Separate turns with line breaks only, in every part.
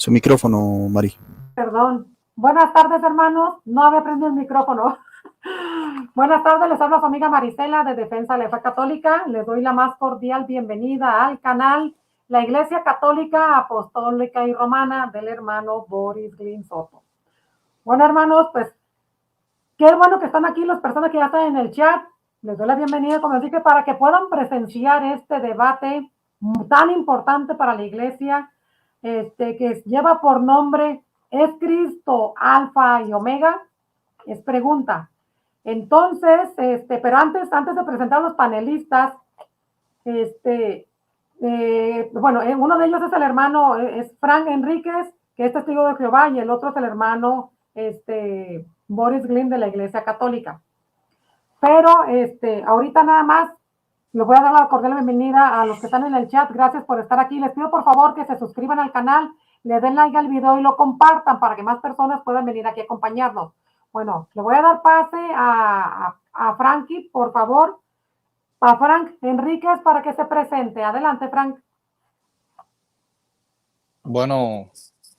Su micrófono, Mari.
Perdón. Buenas tardes, hermanos. No había prendido el micrófono. Buenas tardes, les habla su amiga Marisela de Defensa de la Fe Católica. Les doy la más cordial bienvenida al canal La Iglesia Católica, Apostólica y Romana del hermano Boris Glynn Soto. Bueno, hermanos, pues qué bueno que están aquí las personas que ya están en el chat. Les doy la bienvenida, como les dije, para que puedan presenciar este debate tan importante para la Iglesia, que lleva por nombre ¿Es Cristo Alfa y Omega? Es pregunta. Entonces, pero antes de presentar a los panelistas, uno de ellos es el hermano, es Frank Enríquez, que es testigo de Jehová, y el otro es el hermano, Boris Glynn de la Iglesia Católica. Pero, ahorita nada más, les voy a dar la cordial bienvenida a los que están en el chat. Gracias por estar aquí. Les pido por favor que se suscriban al canal, le den like al video y lo compartan para que más personas puedan venir aquí a acompañarnos. Bueno, le voy a dar pase a Frankie, por favor, a Frank Enríquez para que se presente. Adelante, Frank.
Bueno,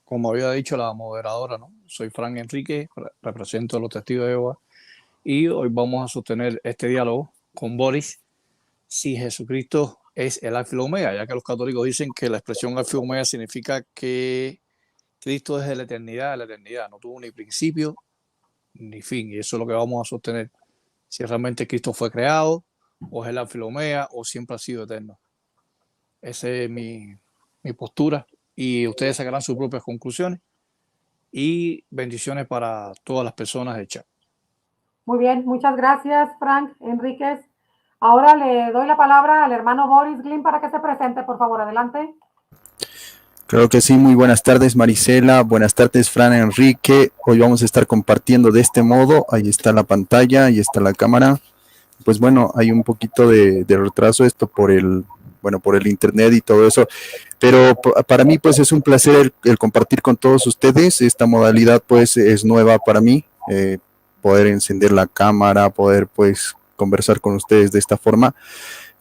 como había dicho la moderadora, ¿no? Soy Frank Enríquez, represento a los testigos de Jehová y hoy vamos a sostener este diálogo con Boris si Jesucristo es el alfa y el omega, ya que los católicos dicen que la expresión alfa y omega significa que Cristo desde la eternidad, no tuvo ni principio ni fin, y eso es lo que vamos a sostener, si realmente Cristo fue creado, o es el alfa y el omega, o siempre ha sido eterno. Esa es mi postura, y ustedes sacarán sus propias conclusiones, y bendiciones para todas las personas del chat.
Muy bien, muchas gracias, Frank Enríquez. Ahora le doy la palabra al hermano Boris Glynn para que se presente, por favor, adelante.
Claro que sí, muy buenas tardes Marisela, buenas tardes Fran Enrique. Hoy vamos a estar compartiendo de este modo, ahí está la pantalla, ahí está la cámara. Pues bueno, hay un poquito de retraso esto por el internet y todo eso, pero para mí pues es un placer el compartir con todos ustedes. Esta modalidad pues es nueva para mí, poder encender la cámara, poder pues conversar con ustedes de esta forma.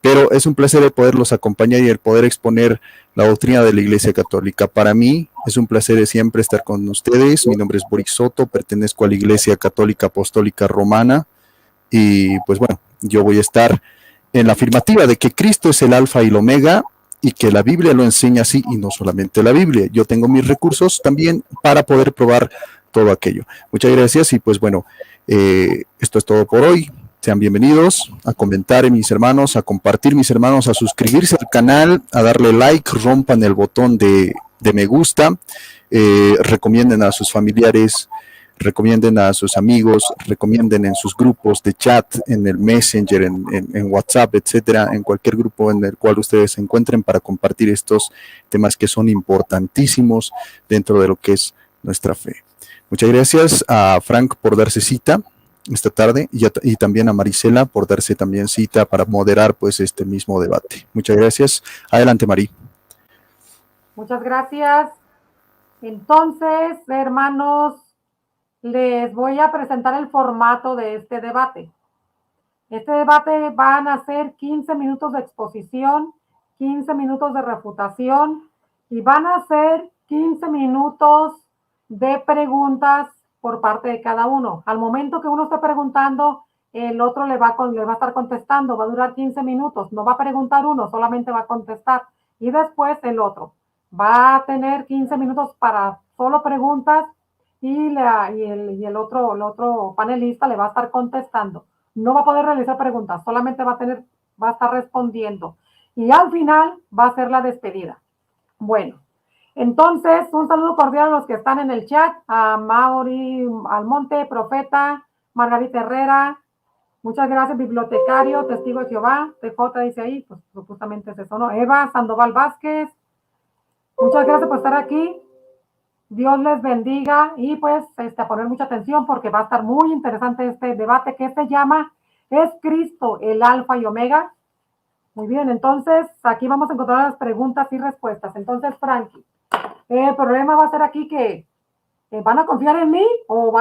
Pero es un placer el poderlos acompañar y el poder exponer la doctrina de la Iglesia Católica. Para mí es un placer siempre estar con ustedes. Mi nombre es Boris Soto, pertenezco a la Iglesia Católica Apostólica Romana y pues bueno, yo voy a estar en la afirmativa de que Cristo es el alfa y el omega y que la Biblia lo enseña así, y no solamente la Biblia. Yo tengo mis recursos también para poder probar todo aquello. Muchas gracias y pues bueno, esto es todo por hoy. Sean bienvenidos a comentar, mis hermanos, a compartir, mis hermanos, a suscribirse al canal, a darle like, rompan el botón de me gusta, recomienden a sus familiares, recomienden a sus amigos, recomienden en sus grupos de chat, en el Messenger, en WhatsApp, etcétera, en cualquier grupo en el cual ustedes se encuentren para compartir estos temas que son importantísimos dentro de lo que es nuestra fe. Muchas gracias a Frank por darse cita esta tarde y también a Marisela por darse también cita para moderar pues este mismo debate. Muchas gracias. Adelante, Mari.
Muchas gracias. Entonces, hermanos, les voy a presentar el formato de este debate. Este debate van a ser 15 minutos de exposición, 15 minutos de refutación y van a ser 15 minutos de preguntas por parte de cada uno. Al momento que uno esté preguntando, el otro le va a estar contestando. Va a durar 15 minutos. No va a preguntar uno, solamente va a contestar. Y después el otro. Va a tener 15 minutos para solo preguntas y el otro panelista le va a estar contestando. No va a poder realizar preguntas, solamente va a estar respondiendo. Y al final va a ser la despedida. Bueno, entonces, un saludo cordial a los que están en el chat, a Mauri Almonte, Profeta, Margarita Herrera, muchas gracias, bibliotecario, testigo de Jehová, TJ dice ahí, pues justamente es eso, ¿no? Eva Sandoval Vázquez, muchas gracias por estar aquí, Dios les bendiga y pues a poner mucha atención porque va a estar muy interesante este debate que se llama ¿Es Cristo el alfa y omega? Muy bien, entonces aquí vamos a encontrar las preguntas y respuestas. Entonces, Frankie, el problema va a ser aquí que ¿van a confiar en mí o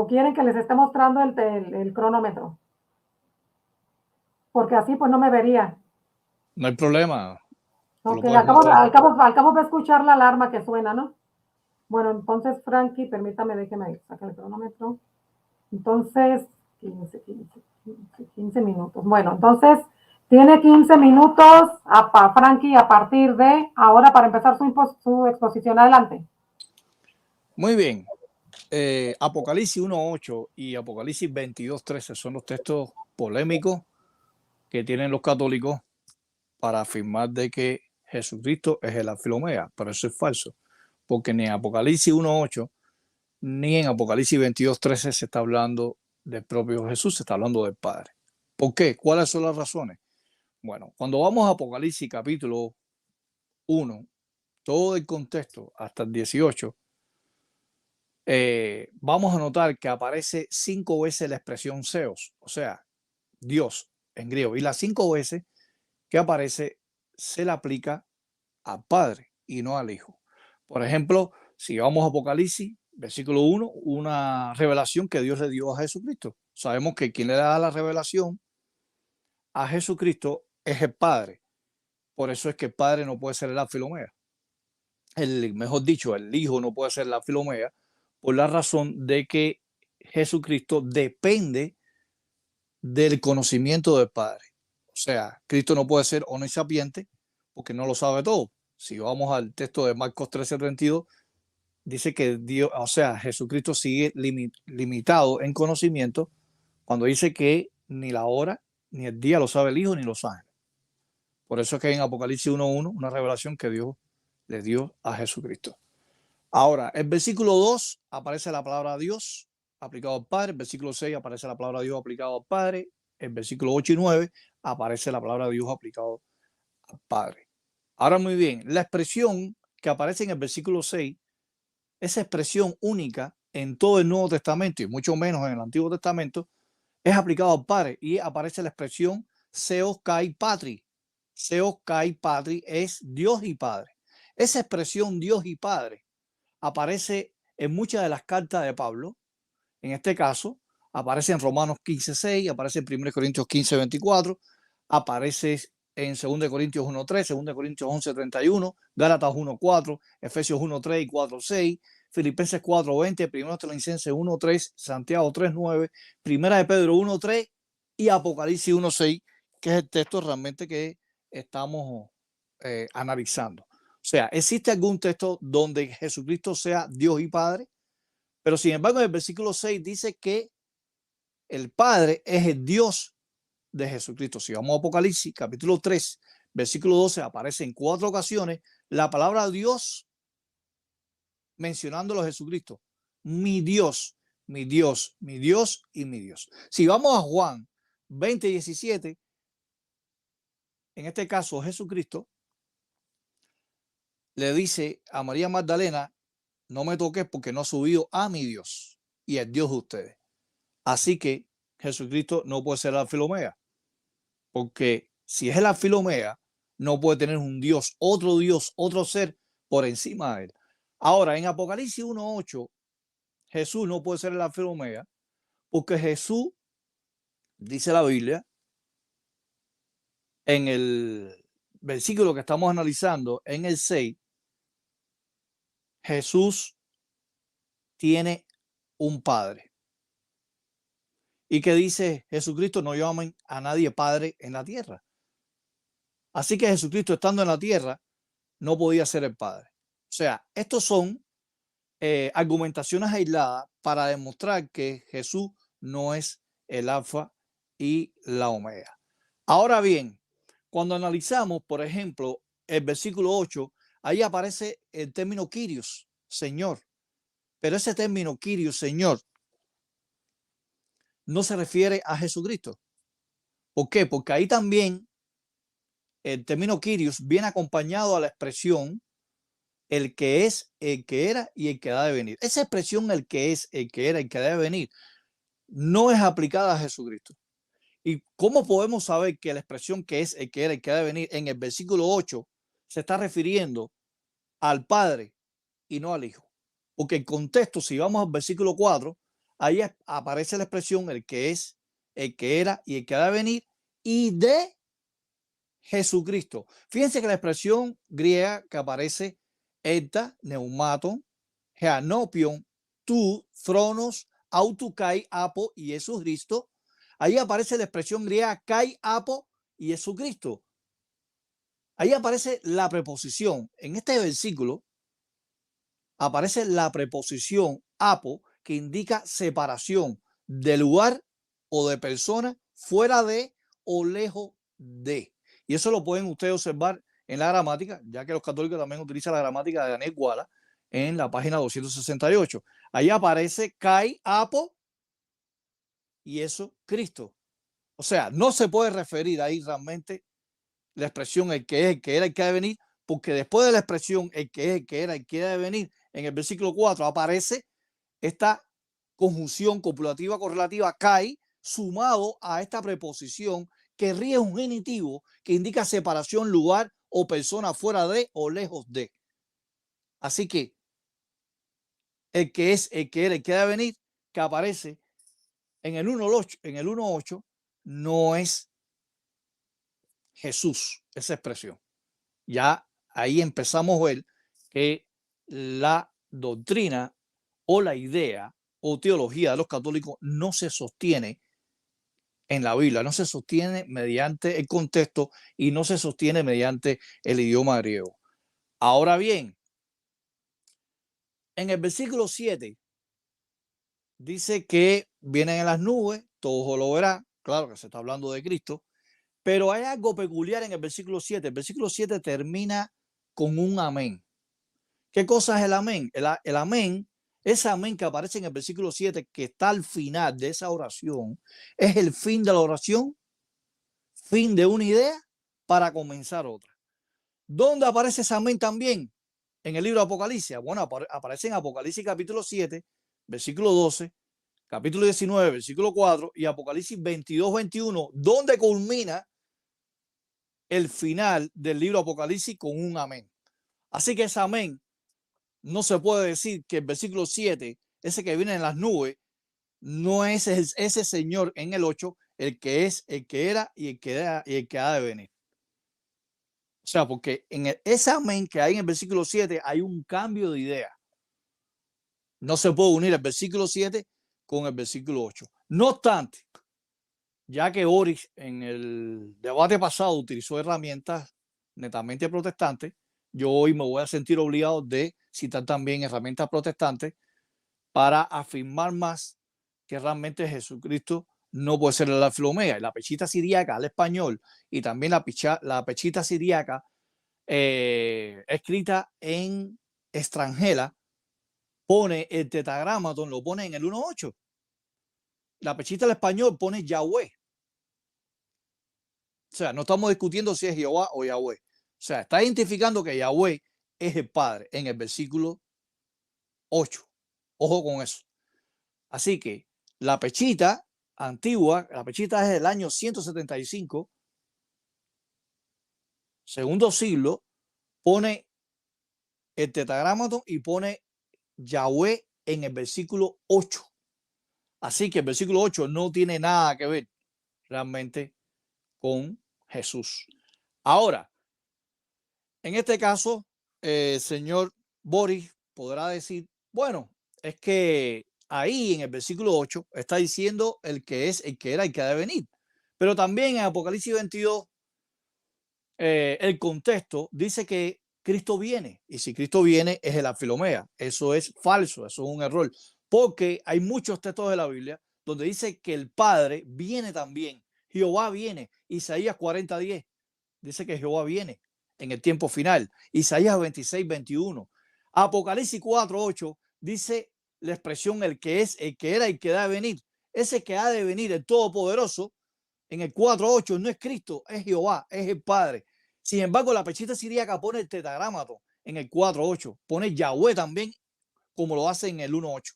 quieren que les esté mostrando el cronómetro? Porque así pues no me vería.
No hay problema. Te lo
Ok,
puedes
acabo,
mostrar.
al cabo de escuchar la alarma que suena, ¿no? Bueno, entonces, Frankie, permítame, déjeme sacar el cronómetro. Entonces, 15 minutos. Bueno, entonces, tiene 15 minutos, Frankie, a partir de ahora para empezar su exposición. Adelante.
Muy bien. Apocalipsis 1:8 y Apocalipsis 22:13 son los textos polémicos que tienen los católicos para afirmar de que Jesucristo es el alfa y omega, pero eso es falso, porque ni en Apocalipsis 1:8 ni en Apocalipsis 22:13 se está hablando del propio Jesús, se está hablando del Padre. ¿Por qué? ¿Cuáles son las razones? Bueno, cuando vamos a Apocalipsis capítulo 1, todo el contexto hasta el 18, vamos a notar que aparece 5 veces la expresión Zeus, o sea, Dios en griego, y las 5 veces que aparece se le aplica al Padre y no al Hijo. Por ejemplo, si vamos a Apocalipsis, versículo 1, una revelación que Dios le dio a Jesucristo. Sabemos que quien le da la revelación a Jesucristo es el Padre. Por eso es que el Padre no puede ser el alfa y el omega. Mejor dicho, el Hijo no puede ser el alfa y el omega por la razón de que Jesucristo depende del conocimiento del Padre. O sea, Cristo no puede ser omnisapiente porque no lo sabe todo. Si vamos al texto de Marcos 13:32, dice que Dios, o sea, Jesucristo sigue limitado en conocimiento cuando dice que ni la hora ni el día lo sabe el Hijo ni los ángeles. Por eso es que en Apocalipsis 1:1, una revelación que Dios le dio a Jesucristo. Ahora, el versículo 2 aparece la palabra Dios aplicado al Padre. El versículo 6 aparece la palabra Dios aplicado al Padre. El versículo 8 y 9 aparece la palabra Dios aplicado al Padre. Ahora, muy bien, la expresión que aparece en el versículo 6, esa expresión única en todo el Nuevo Testamento y mucho menos en el Antiguo Testamento, es aplicado al Padre y aparece la expresión Theos kai patri. Theos kai patri es Dios y Padre. Esa expresión Dios y Padre aparece en muchas de las cartas de Pablo. En este caso, aparece en Romanos 15:6, aparece en 1 Corintios 15:24, aparece en 2 Corintios 1:3, 2 Corintios 11:31, Gálatas 1:4, Efesios 1:3 y 4:6, Filipenses 4:20, 1 Tesalonicenses 1:3, Santiago 3:9, Primera de Pedro 1:3 y Apocalipsis 1:6, que es el texto realmente que estamos analizando. O sea, ¿existe algún texto donde Jesucristo sea Dios y Padre? Pero sin embargo, en el versículo 6 dice que el Padre es el Dios de Jesucristo. Si vamos a Apocalipsis, capítulo 3, versículo 12, aparece en 4 ocasiones la palabra Dios mencionándolo a Jesucristo. Mi Dios, mi Dios, mi Dios y mi Dios. Si vamos a Juan 20:17, en este caso Jesucristo le dice a María Magdalena, no me toques porque no ha subido a mi Dios y el Dios de ustedes. Así que Jesucristo no puede ser el alfa y el omega, porque si es el alfa y el omega, no puede tener un Dios, otro ser por encima de él. Ahora, en Apocalipsis 1:8, Jesús no puede ser el alfa y el omega, porque Jesús, dice la Biblia, en el versículo que estamos analizando, en el 6, Jesús tiene un padre. Y que dice Jesucristo, no llamen a nadie padre en la tierra. Así que Jesucristo, estando en la tierra, no podía ser el Padre. O sea, estos son argumentaciones aisladas para demostrar que Jesús no es el alfa y la omega. Ahora bien, cuando analizamos, por ejemplo, el versículo 8, ahí aparece el término Kyrios, Señor. Pero ese término Kyrios, Señor, no se refiere a Jesucristo. ¿Por qué? Porque ahí también el término Kyrios viene acompañado a la expresión el que es, el que era y el que ha de venir. Esa expresión, el que es, el que era, el que ha de venir, no es aplicada a Jesucristo. ¿Y cómo podemos saber que la expresión que es, el que era, el que ha de venir en el versículo 8 se está refiriendo al Padre y no al Hijo? Porque el contexto, si vamos al versículo 4, ahí aparece la expresión el que es, el que era y el que ha de venir y de Jesucristo. Fíjense que la expresión griega que aparece, eta, neumaton, geanopion, tu, tronos, autukai, apo y Jesucristo. Ahí aparece la expresión griega kai, apo y Jesucristo. Ahí aparece la preposición. En este versículo aparece la preposición apo, que indica separación de lugar o de persona, fuera de o lejos de. Y eso lo pueden ustedes observar en la gramática, ya que los católicos también utilizan la gramática de Daniel Guala en la página 268. Ahí aparece kai, apo y eso Cristo. O sea, no se puede referir ahí realmente la expresión el que es, el que era, el que ha de venir, porque después de la expresión el que es, el que era, el que ha de venir, en el versículo 4 aparece esta conjunción copulativa correlativa kai sumado a esta preposición que ríe un genitivo que indica separación, lugar o persona fuera de o lejos de. Así que el que es, el que era, el que ha de venir, que aparece en el 1.8, en el 1.8 no es Jesús, esa expresión. Ya ahí empezamos a ver que la doctrina o la idea o teología de los católicos no se sostiene en la Biblia, no se sostiene mediante el contexto y no se sostiene mediante el idioma griego. Ahora bien, en el versículo 7 dice que vienen en las nubes, todo lo verá, claro que se está hablando de Cristo, pero hay algo peculiar en el versículo 7. El versículo 7 termina con un amén. ¿Qué cosa es el amén? El amén, ese amén que aparece en el versículo 7, que está al final de esa oración, es el fin de la oración, fin de una idea para comenzar otra. ¿Dónde aparece ese amén también? En el libro de Apocalipsis. Bueno, aparece en Apocalipsis capítulo 7, versículo 12, capítulo 19, versículo 4 y Apocalipsis 22, 21, donde culmina el final del libro de Apocalipsis con un amén. Así que ese amén no se puede decir que el versículo 7, ese que viene en las nubes, no es ese Señor en el 8, el que es, el que era y el que ha de venir. O sea, porque en ese amén que hay en el versículo 7 hay un cambio de idea. No se puede unir el versículo 7 con el versículo 8. No obstante, ya que Boris en el debate pasado utilizó herramientas netamente protestantes, yo hoy me voy a sentir obligado de citar también herramientas protestantes para afirmar más que realmente Jesucristo no puede ser el alfa y el omega. La pechita siríaca al español y también la pechita siríaca escrita en extranjera pone el tetragramaton, lo pone en el 1.8. La pechita al español pone Yahweh. O sea, no estamos discutiendo si es Jehová o Yahweh. O sea, está identificando que Yahweh es el Padre en el versículo 8. Ojo con eso. Así que la pechita antigua, la pechita es del año 175, segundo siglo, pone el tetragramaton y pone Yahweh en el versículo 8. Así que el versículo 8 no tiene nada que ver realmente con Jesús. Ahora, en este caso, el señor Boris podrá decir, bueno, es que ahí en el versículo 8 está diciendo el que es, el que era, el que ha de venir. Pero también en Apocalipsis 22, el contexto dice que Cristo viene. Y si Cristo viene, es el alfa y el omega. Eso es falso, eso es un error. Porque hay muchos textos de la Biblia donde dice que el Padre viene también. Jehová viene. Isaías 40:10 dice que Jehová viene en el tiempo final. Isaías 26:21. Apocalipsis 4:8 dice la expresión el que es, el que era, el que ha de venir. Ese que ha de venir, el Todopoderoso, en el 4.8 no es Cristo, es Jehová, es el Padre. Sin embargo, la pechita siríaca pone el tetragramaton en el 4.8, pone Yahweh también, como lo hace en el 1.8.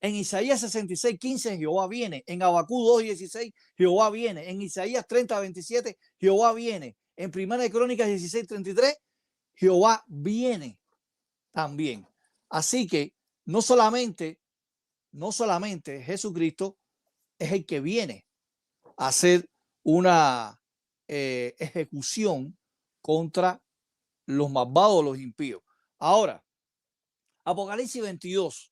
En Isaías 66:15 Jehová viene, en Habacuc 2:16 Jehová viene, en Isaías 30:27 Jehová viene, en Primera de Crónicas 16:33 Jehová viene también. Así que no solamente Jesucristo es el que viene a hacer una ejecución contra los malvados, los impíos. Ahora, Apocalipsis 22,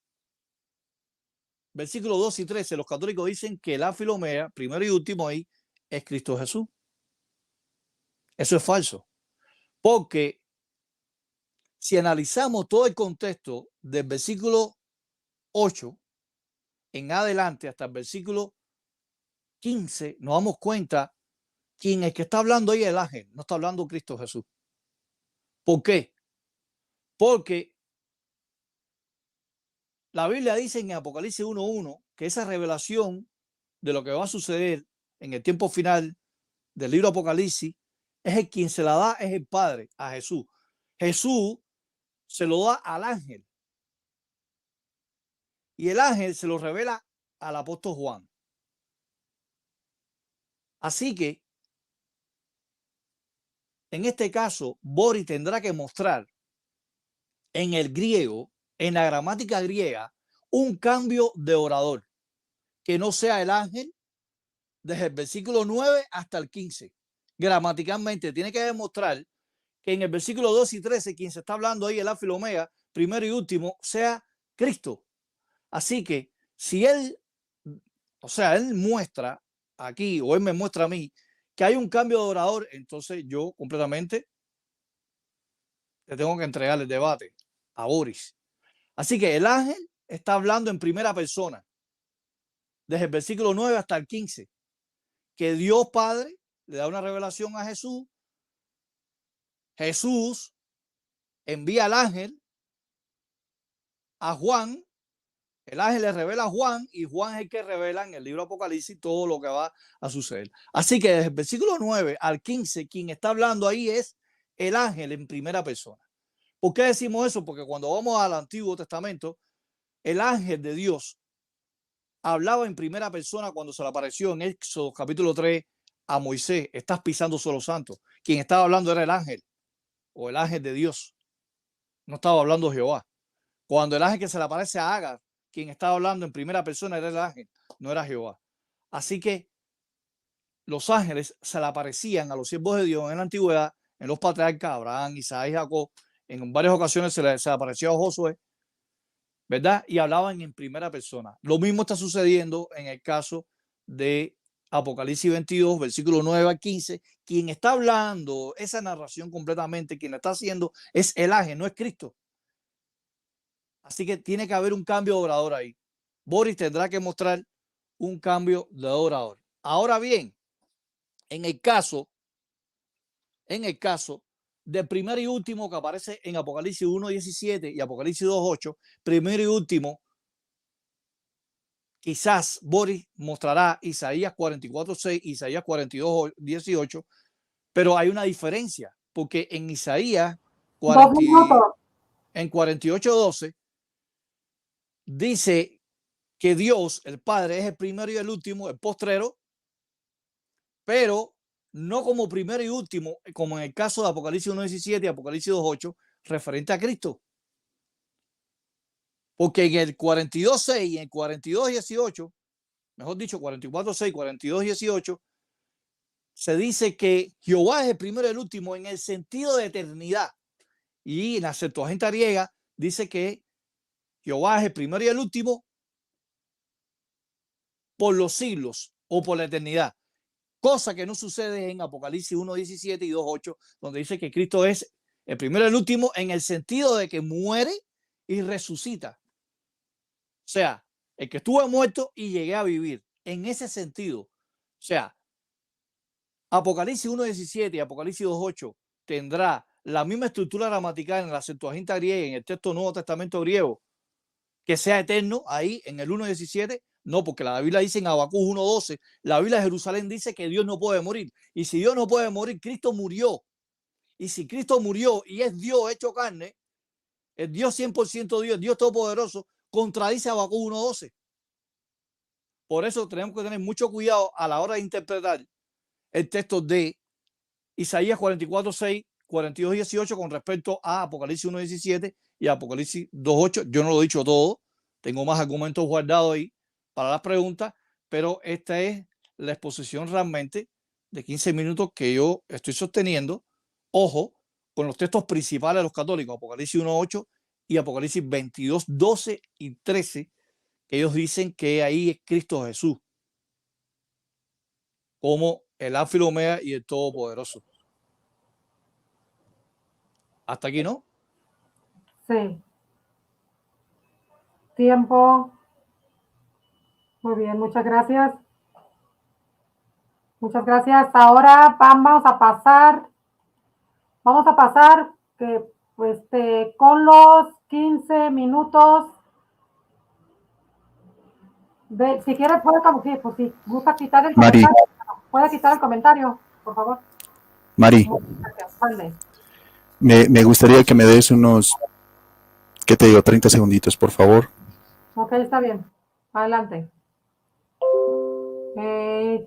versículos 2 y 13, los católicos dicen que el alfa y el omega, primero y último ahí, es Cristo Jesús. Eso es falso, porque si analizamos todo el contexto del versículo 8 en adelante hasta el versículo 15, nos damos cuenta quién es que está hablando ahí, el ángel, no está hablando Cristo Jesús. ¿Por qué? Porque la Biblia dice en Apocalipsis 1:1 que esa revelación de lo que va a suceder en el tiempo final del libro Apocalipsis es el quien se la da, es el Padre, a Jesús. Jesús se lo da al ángel y el ángel se lo revela al apóstol Juan. Así que en este caso, Boris tendrá que mostrar en el griego, en la gramática griega, un cambio de orador, que no sea el ángel desde el versículo 9 hasta el 15. Gramaticalmente tiene que demostrar que en el versículo 2 y 13, quien se está hablando ahí, el alfa y el omega, primero y último, sea Cristo. Así que si él, o sea, él muestra aquí, o él me muestra a mí, que hay un cambio de orador, entonces yo completamente le tengo que entregar el debate a Boris. Así que el ángel está hablando en primera persona, desde el versículo 9 hasta el 15, que Dios Padre le da una revelación a Jesús. Jesús envía al ángel a Juan. El ángel le revela a Juan y Juan es el que revela en el libro Apocalipsis todo lo que va a suceder. Así que desde el versículo 9 al 15, quien está hablando ahí es el ángel en primera persona. ¿Por qué decimos eso? Porque cuando vamos al Antiguo Testamento, el ángel de Dios hablaba en primera persona cuando se le apareció en Éxodo capítulo 3 a Moisés. Estás pisando suelo santo. Quien estaba hablando era el ángel o el ángel de Dios. No estaba hablando Jehová. Cuando el ángel que se le aparece a Agar, quien estaba hablando en primera persona era el ángel, no era Jehová. Así que los ángeles se le aparecían a los siervos de Dios en la antigüedad, en los patriarcas, Abraham, Isaac y Jacob. En varias ocasiones se le apareció a Josué, ¿verdad? Y hablaban en primera persona. Lo mismo está sucediendo en el caso de Apocalipsis 22, versículo 9 al 15. Quien está hablando esa narración completamente, quien la está haciendo es el ángel, no es Cristo. Así que tiene que haber un cambio de orador ahí. Boris tendrá que mostrar un cambio de orador. Ahora bien, en el caso del primero y último que aparece en Apocalipsis 1:17 y Apocalipsis 2:8, primero y último, quizás Boris mostrará Isaías 44:6, Isaías 42:18, pero hay una diferencia, porque en Isaías 48:12 dice que Dios, el Padre, es el primero y el último, el postrero, pero no como primero y último, como en el caso de Apocalipsis 1:17 y Apocalipsis 2:8, referente a Cristo. Porque en el 42:6 y en el 42:18, mejor dicho, 44:6, 42:18, se dice que Jehová es el primero y el último en el sentido de eternidad. Y en la Septuaginta griega dice que Jehová es el primero y el último por los siglos o por la eternidad. Cosa que no sucede en Apocalipsis 1:17 y 2:8, donde dice que Cristo es el primero y el último en el sentido de que muere y resucita. O sea, el que estuvo muerto y llegué a vivir. En ese sentido. O sea, Apocalipsis 1:17 y Apocalipsis 2:8 tendrá la misma estructura gramatical en la Septuaginta griega, en el texto Nuevo Testamento griego, que sea eterno ahí en el 1:17. No, porque la Biblia dice en Habacuc 1:12, la Biblia de Jerusalén dice que Dios no puede morir. Y si Dios no puede morir, Cristo murió. Y si Cristo murió y es Dios hecho carne, el Dios 100% Dios, Dios todopoderoso, contradice a Habacuc 1:12. Por eso tenemos que tener mucho cuidado a la hora de interpretar el texto de Isaías 44:6, 42:18 con respecto a Apocalipsis 1:17 y Apocalipsis 2:8. Yo no lo he dicho todo, tengo más argumentos guardados ahí para las preguntas, pero esta es la exposición realmente de 15 minutos que yo estoy sosteniendo, ojo, con los textos principales de los católicos, Apocalipsis 1:8 y Apocalipsis 22:12 y 13, que ellos dicen que ahí es Cristo Jesús como el Alfa y el Omega y el Todopoderoso. Hasta aquí, ¿no?
Sí. Tiempo. Muy bien, muchas gracias. Muchas gracias. Ahora vamos a pasar que, pues, con los 15 minutos de, si quiere puede, pues si gusta quitar el
Mari.
comentario, puede quitar el comentario, por favor.
Mari,
Vale.
me gustaría que me des unos, ¿qué te digo? 30 segunditos, por favor.
Ok, está bien. Adelante.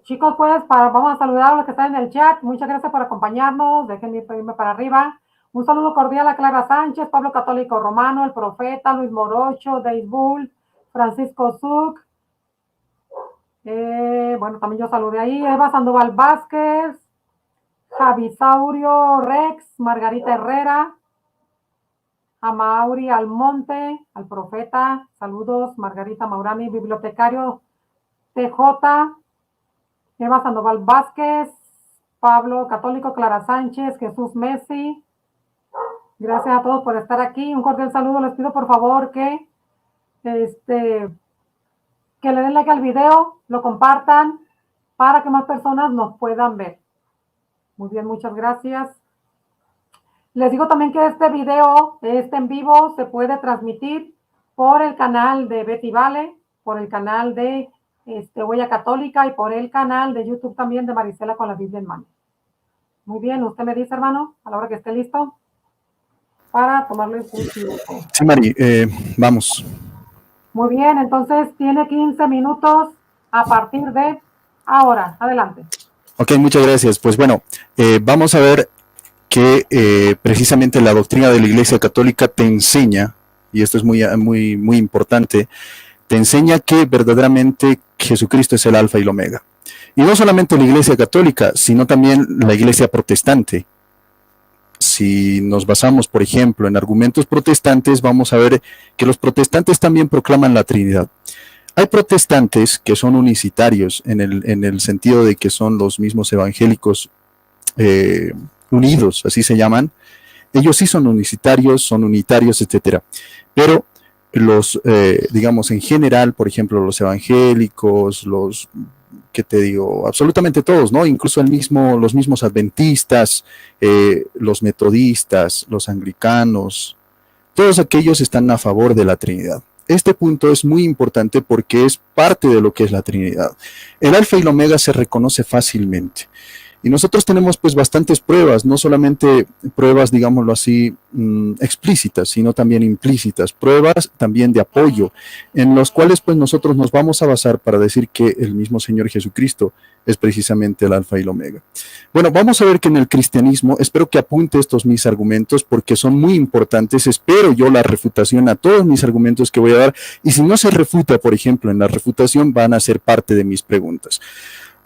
Chicos, pues vamos a saludar a los que están en el chat. Muchas gracias por acompañarnos. Déjenme irme para arriba. Un saludo cordial a Clara Sánchez, Pablo Católico Romano, El Profeta, Luis Morocho, Dave Bull, Francisco Zuc. Bueno, también yo saludé ahí. Eva Sandoval Vázquez, Javisaurio Rex, Margarita Herrera, a Mauri Almonte, al Profeta. Saludos, Margarita Maurani, bibliotecario TJ, Eva Sandoval Vázquez, Pablo Católico, Clara Sánchez, Jesús Messi. Gracias a todos por estar aquí. Un cordial saludo. Les pido por favor que le den like al video, lo compartan para que más personas nos puedan ver. Muy bien, muchas gracias. Les digo también que este video, en vivo, se puede transmitir por el canal de Betty Vale, por el canal de Huella Católica y por el canal de YouTube también de Marisela con la Biblia en mano. Muy bien, usted me dice, hermano, a la hora que esté listo para tomarlo en curso.
Sí, Mari, vamos.
Muy bien, entonces tiene 15 minutos a partir de ahora. Adelante.
Ok, muchas gracias. Pues bueno, vamos a ver que precisamente la doctrina de la Iglesia Católica te enseña, y esto es muy importante, te enseña que verdaderamente Jesucristo es el Alfa y el Omega. Y no solamente la Iglesia Católica, sino también la Iglesia Protestante. Si nos basamos, por ejemplo, en argumentos protestantes, vamos a ver que los protestantes también proclaman la Trinidad. Hay protestantes que son unicitarios en el sentido de que son los mismos evangélicos unidos, así se llaman. Ellos sí son unitarios, etcétera. Pero los, digamos, en general, por ejemplo, los evangélicos, los, ¿qué te digo? Absolutamente todos, ¿no? Incluso los mismos adventistas, los metodistas, los anglicanos, todos aquellos están a favor de la Trinidad. Este punto es muy importante porque es parte de lo que es la Trinidad. El Alfa y el Omega se reconoce fácilmente. Y nosotros tenemos pues bastantes pruebas, no solamente pruebas, digámoslo así, explícitas, sino también implícitas, pruebas también de apoyo, en los cuales pues nosotros nos vamos a basar para decir que el mismo Señor Jesucristo es precisamente el Alfa y el Omega. Bueno, vamos a ver que en el cristianismo, espero que apunte estos mis argumentos porque son muy importantes, espero yo la refutación a todos mis argumentos que voy a dar, y si no se refuta, por ejemplo, en la refutación van a ser parte de mis preguntas.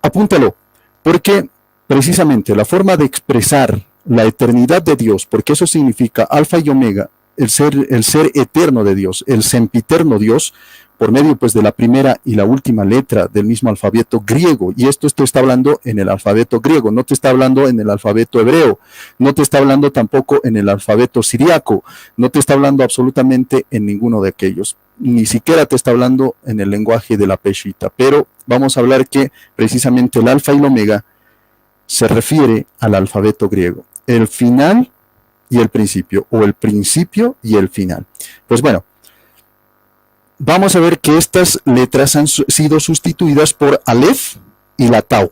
Apúntalo, porque precisamente la forma de expresar la eternidad de Dios, porque eso significa Alfa y Omega, el ser eterno de Dios, el sempiterno Dios, por medio pues de la primera y la última letra del mismo alfabeto griego, y esto te está hablando en el alfabeto griego, no te está hablando en el alfabeto hebreo, no te está hablando tampoco en el alfabeto siriaco, no te está hablando absolutamente en ninguno de aquellos, ni siquiera te está hablando en el lenguaje de la Peshita, pero vamos a hablar que precisamente el Alfa y el Omega se refiere al alfabeto griego, el final y el principio, o el principio y el final. Pues bueno, vamos a ver que estas letras han sido sustituidas por Aleph y la Tau,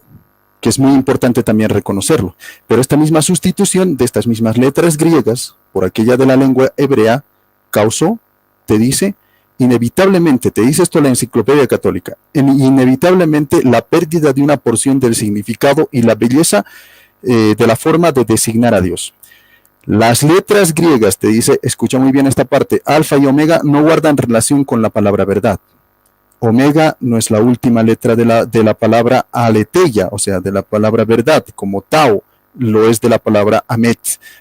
que es muy importante también reconocerlo. Pero esta misma sustitución de estas mismas letras griegas por aquella de la lengua hebrea causó, te dice, inevitablemente, te dice esto la Enciclopedia Católica, inevitablemente la pérdida de una porción del significado y la belleza de la forma de designar a Dios. Las letras griegas, te dice, escucha muy bien esta parte, Alfa y Omega no guardan relación con la palabra verdad. omega no es la última letra de la palabra aletheia, o sea, de la palabra verdad, como tau lo es de la palabra amet,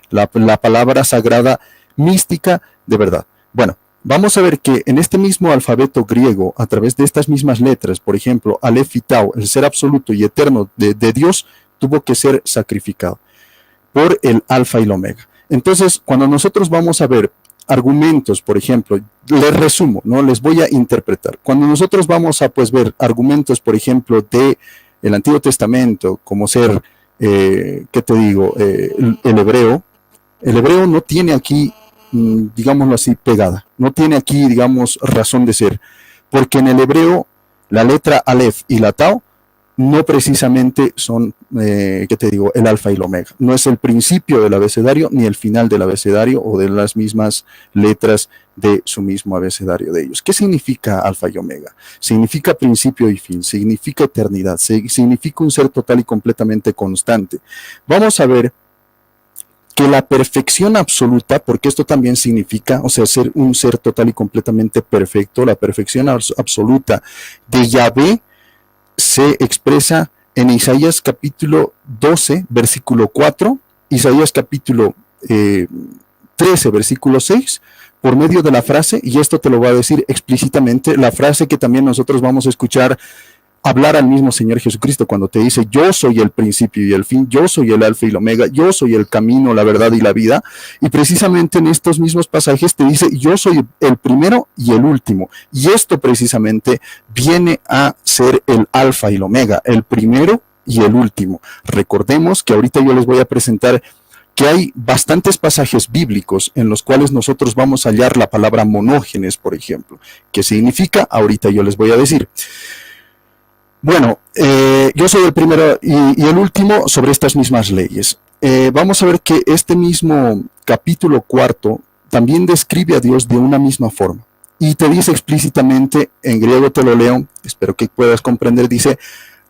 la palabra sagrada mística de verdad. Bueno, vamos a ver que en este mismo alfabeto griego, a través de estas mismas letras, por ejemplo, Aleph y Tau, el ser absoluto y eterno de Dios, tuvo que ser sacrificado por el alfa y el omega. Entonces, cuando nosotros vamos a ver argumentos, por ejemplo, les resumo, ¿no? Les voy a interpretar. Cuando nosotros vamos a pues ver argumentos, por ejemplo, de el Antiguo Testamento, como ser, ¿qué te digo? El hebreo no tiene aquí, digámoslo así, pegada. No tiene aquí, digamos, razón de ser. Porque en el hebreo, la letra Aleph y la Tau no precisamente son, ¿qué te digo?, el alfa y el omega. No es el principio del abecedario ni el final del abecedario o de las mismas letras de su mismo abecedario de ellos. ¿Qué significa alfa y omega? Significa principio y fin, significa eternidad, significa un ser total y completamente constante. Vamos a ver que la perfección absoluta, porque esto también significa, o sea, ser un ser total y completamente perfecto, la perfección absoluta de Yahvé, se expresa en Isaías capítulo 12, versículo 4, Isaías capítulo 13, versículo 6, por medio de la frase, y esto te lo va a decir explícitamente, la frase que también nosotros vamos a escuchar hablar al mismo Señor Jesucristo cuando te dice: yo soy el principio y el fin, yo soy el alfa y el omega, yo soy el camino, la verdad y la vida. Y precisamente en estos mismos pasajes te dice: yo soy el primero y el último. Y esto precisamente viene a ser el alfa y el omega, el primero y el último. Recordemos que ahorita yo les voy a presentar que hay bastantes pasajes bíblicos en los cuales nosotros vamos a hallar la palabra monógenes, por ejemplo. ¿Qué significa? Ahorita yo les voy a decir. Bueno, yo soy el primero y el último sobre estas mismas leyes. Vamos a ver que este mismo capítulo 4 también describe a Dios de una misma forma. Y te dice explícitamente, en griego te lo leo, espero que puedas comprender, dice: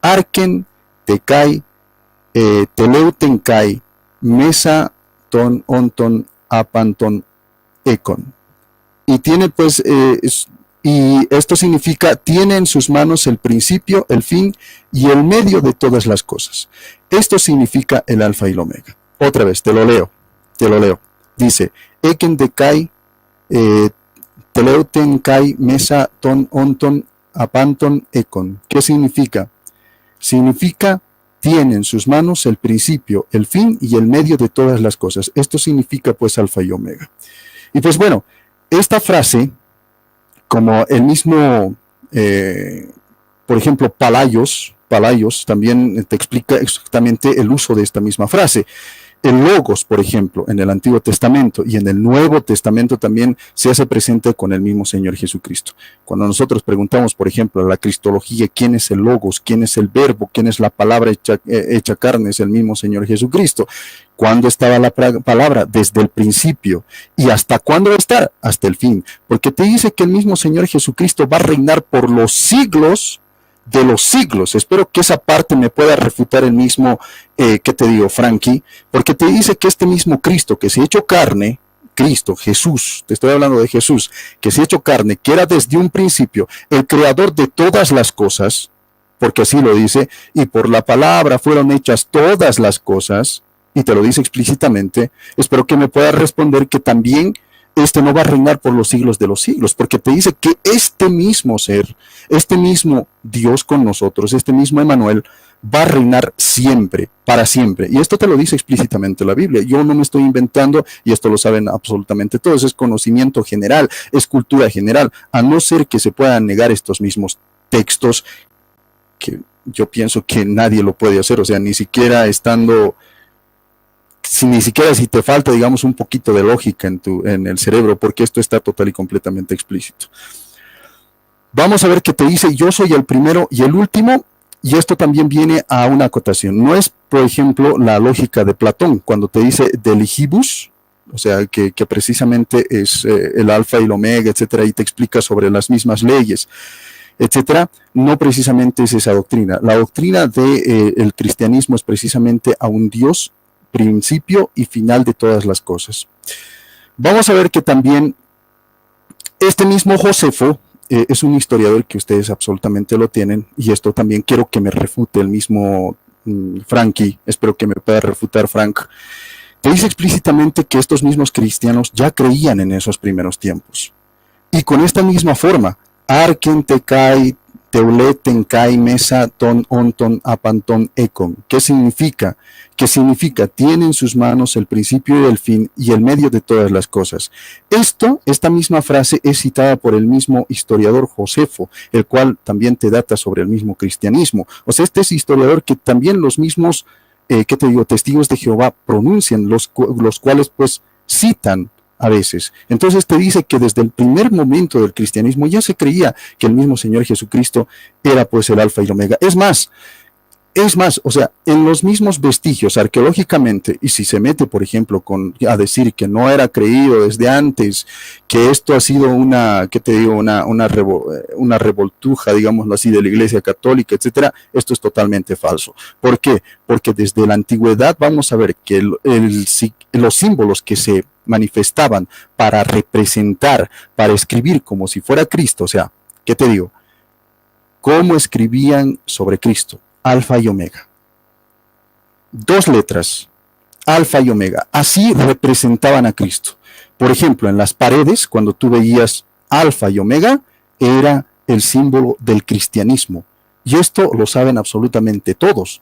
arken tekai, teleuten kai, mesa ton onton apanton ekon. Y tiene pues... y esto significa: tiene en sus manos el principio, el fin y el medio de todas las cosas. Esto significa el alfa y el omega. Otra vez, te lo leo. Dice: eken de kai, teleuten kai, mesa ton onton apanton ekon. ¿Qué significa? Significa: tiene en sus manos el principio, el fin y el medio de todas las cosas. Esto significa pues alfa y omega. Y pues bueno, esta frase, como el mismo, por ejemplo, Palaios también te explica exactamente el uso de esta misma frase. El logos, por ejemplo, en el Antiguo Testamento y en el Nuevo Testamento también se hace presente con el mismo Señor Jesucristo. Cuando nosotros preguntamos, por ejemplo, a la cristología, ¿quién es el logos? ¿Quién es el verbo? ¿Quién es la palabra hecha carne? Es el mismo Señor Jesucristo. ¿Cuándo estaba la palabra? Desde el principio. ¿Y hasta cuándo va a estar? Hasta el fin. Porque te dice que el mismo Señor Jesucristo va a reinar por los siglos de los siglos. Espero que esa parte me pueda refutar el mismo, ¿qué te digo, Frankie? Porque te dice que este mismo Cristo que se ha hecho carne, Cristo, Jesús, te estoy hablando de Jesús, que se ha hecho carne, que era desde un principio el creador de todas las cosas, porque así lo dice, y por la palabra fueron hechas todas las cosas, y te lo dice explícitamente. Espero que me pueda responder que también este no va a reinar por los siglos de los siglos, porque te dice que este mismo ser, este mismo Dios con nosotros, este mismo Emmanuel, va a reinar siempre, para siempre. Y esto te lo dice explícitamente la Biblia. Yo no me estoy inventando, y esto lo saben absolutamente todos, es conocimiento general, es cultura general, a no ser que se puedan negar estos mismos textos, que yo pienso que nadie lo puede hacer, o sea, ni siquiera estando... ni siquiera si te falta, digamos, un poquito de lógica en el cerebro, porque esto está total y completamente explícito. Vamos a ver que te dice: yo soy el primero y el último, y esto también viene a una acotación. No es, por ejemplo, la lógica de Platón, cuando te dice deligibus, o sea, que precisamente es el alfa y el omega, etcétera, y te explica sobre las mismas leyes, etcétera. No precisamente es esa doctrina. La doctrina del cristianismo es precisamente a un Dios principio y final de todas las cosas. Vamos a ver que también este mismo Josefo, es un historiador que ustedes absolutamente lo tienen, y esto también quiero que me refute el mismo Frankie, espero que me pueda refutar Frank. Te dice explícitamente que estos mismos cristianos ya creían en esos primeros tiempos. Y con esta misma forma, arken tekai, teuleten kai mesa ton onton apanton ekon. ¿Qué significa? ¿Qué significa? Tiene en sus manos el principio y el fin y el medio de todas las cosas. Esta misma frase es citada por el mismo historiador Josefo, el cual también te data sobre el mismo cristianismo. O sea, este es historiador que también los mismos, ¿qué te digo?, testigos de Jehová pronuncian, los cuales pues citan a veces. Entonces te dice que desde el primer momento del cristianismo ya se creía que el mismo Señor Jesucristo era pues el alfa y el omega. Es más, o sea, en los mismos vestigios arqueológicamente, y si se mete, por ejemplo, a decir que no era creído desde antes, que esto ha sido una revoltuja, digámoslo así, de la Iglesia Católica, etcétera, esto es totalmente falso. ¿Por qué? Porque desde la antigüedad vamos a ver que los símbolos que se manifestaban para representar, para escribir como si fuera Cristo, o sea, ¿qué te digo? ¿Cómo escribían sobre Cristo? Alfa y Omega. 2 letras, Alfa y Omega. Así representaban a Cristo. Por ejemplo, en las paredes, cuando tú veías Alfa y Omega, era el símbolo del cristianismo. Y esto lo saben absolutamente todos.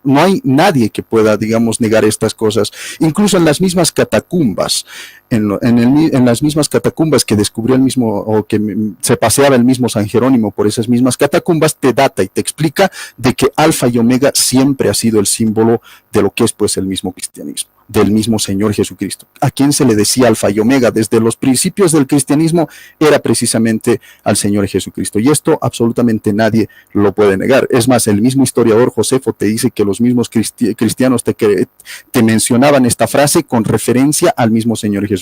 No hay nadie que pueda, digamos, negar estas cosas. Incluso en las mismas catacumbas, en las mismas catacumbas que descubrió el mismo, o que se paseaba el mismo San Jerónimo por esas mismas catacumbas, te data y te explica de que Alfa y Omega siempre ha sido el símbolo de lo que es pues el mismo cristianismo, del mismo Señor Jesucristo. ¿A quién se le decía Alfa y Omega? Desde los principios del cristianismo era precisamente al Señor Jesucristo. Y esto absolutamente nadie lo puede negar. Es más, el mismo historiador Josefo te dice que los mismos cristianos te mencionaban esta frase con referencia al mismo Señor Jesucristo.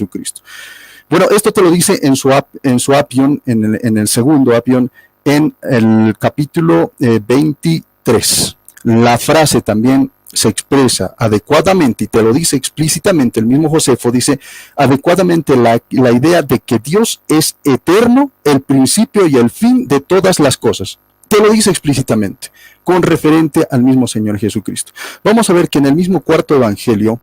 Bueno, esto te lo dice en su Apion, en el segundo Apion, en el capítulo 23. La frase también se expresa adecuadamente y te lo dice explícitamente. El mismo Josefo dice adecuadamente la idea de que Dios es eterno, el principio y el fin de todas las cosas. Te lo dice explícitamente, con referente al mismo Señor Jesucristo. Vamos a ver que en el mismo cuarto evangelio,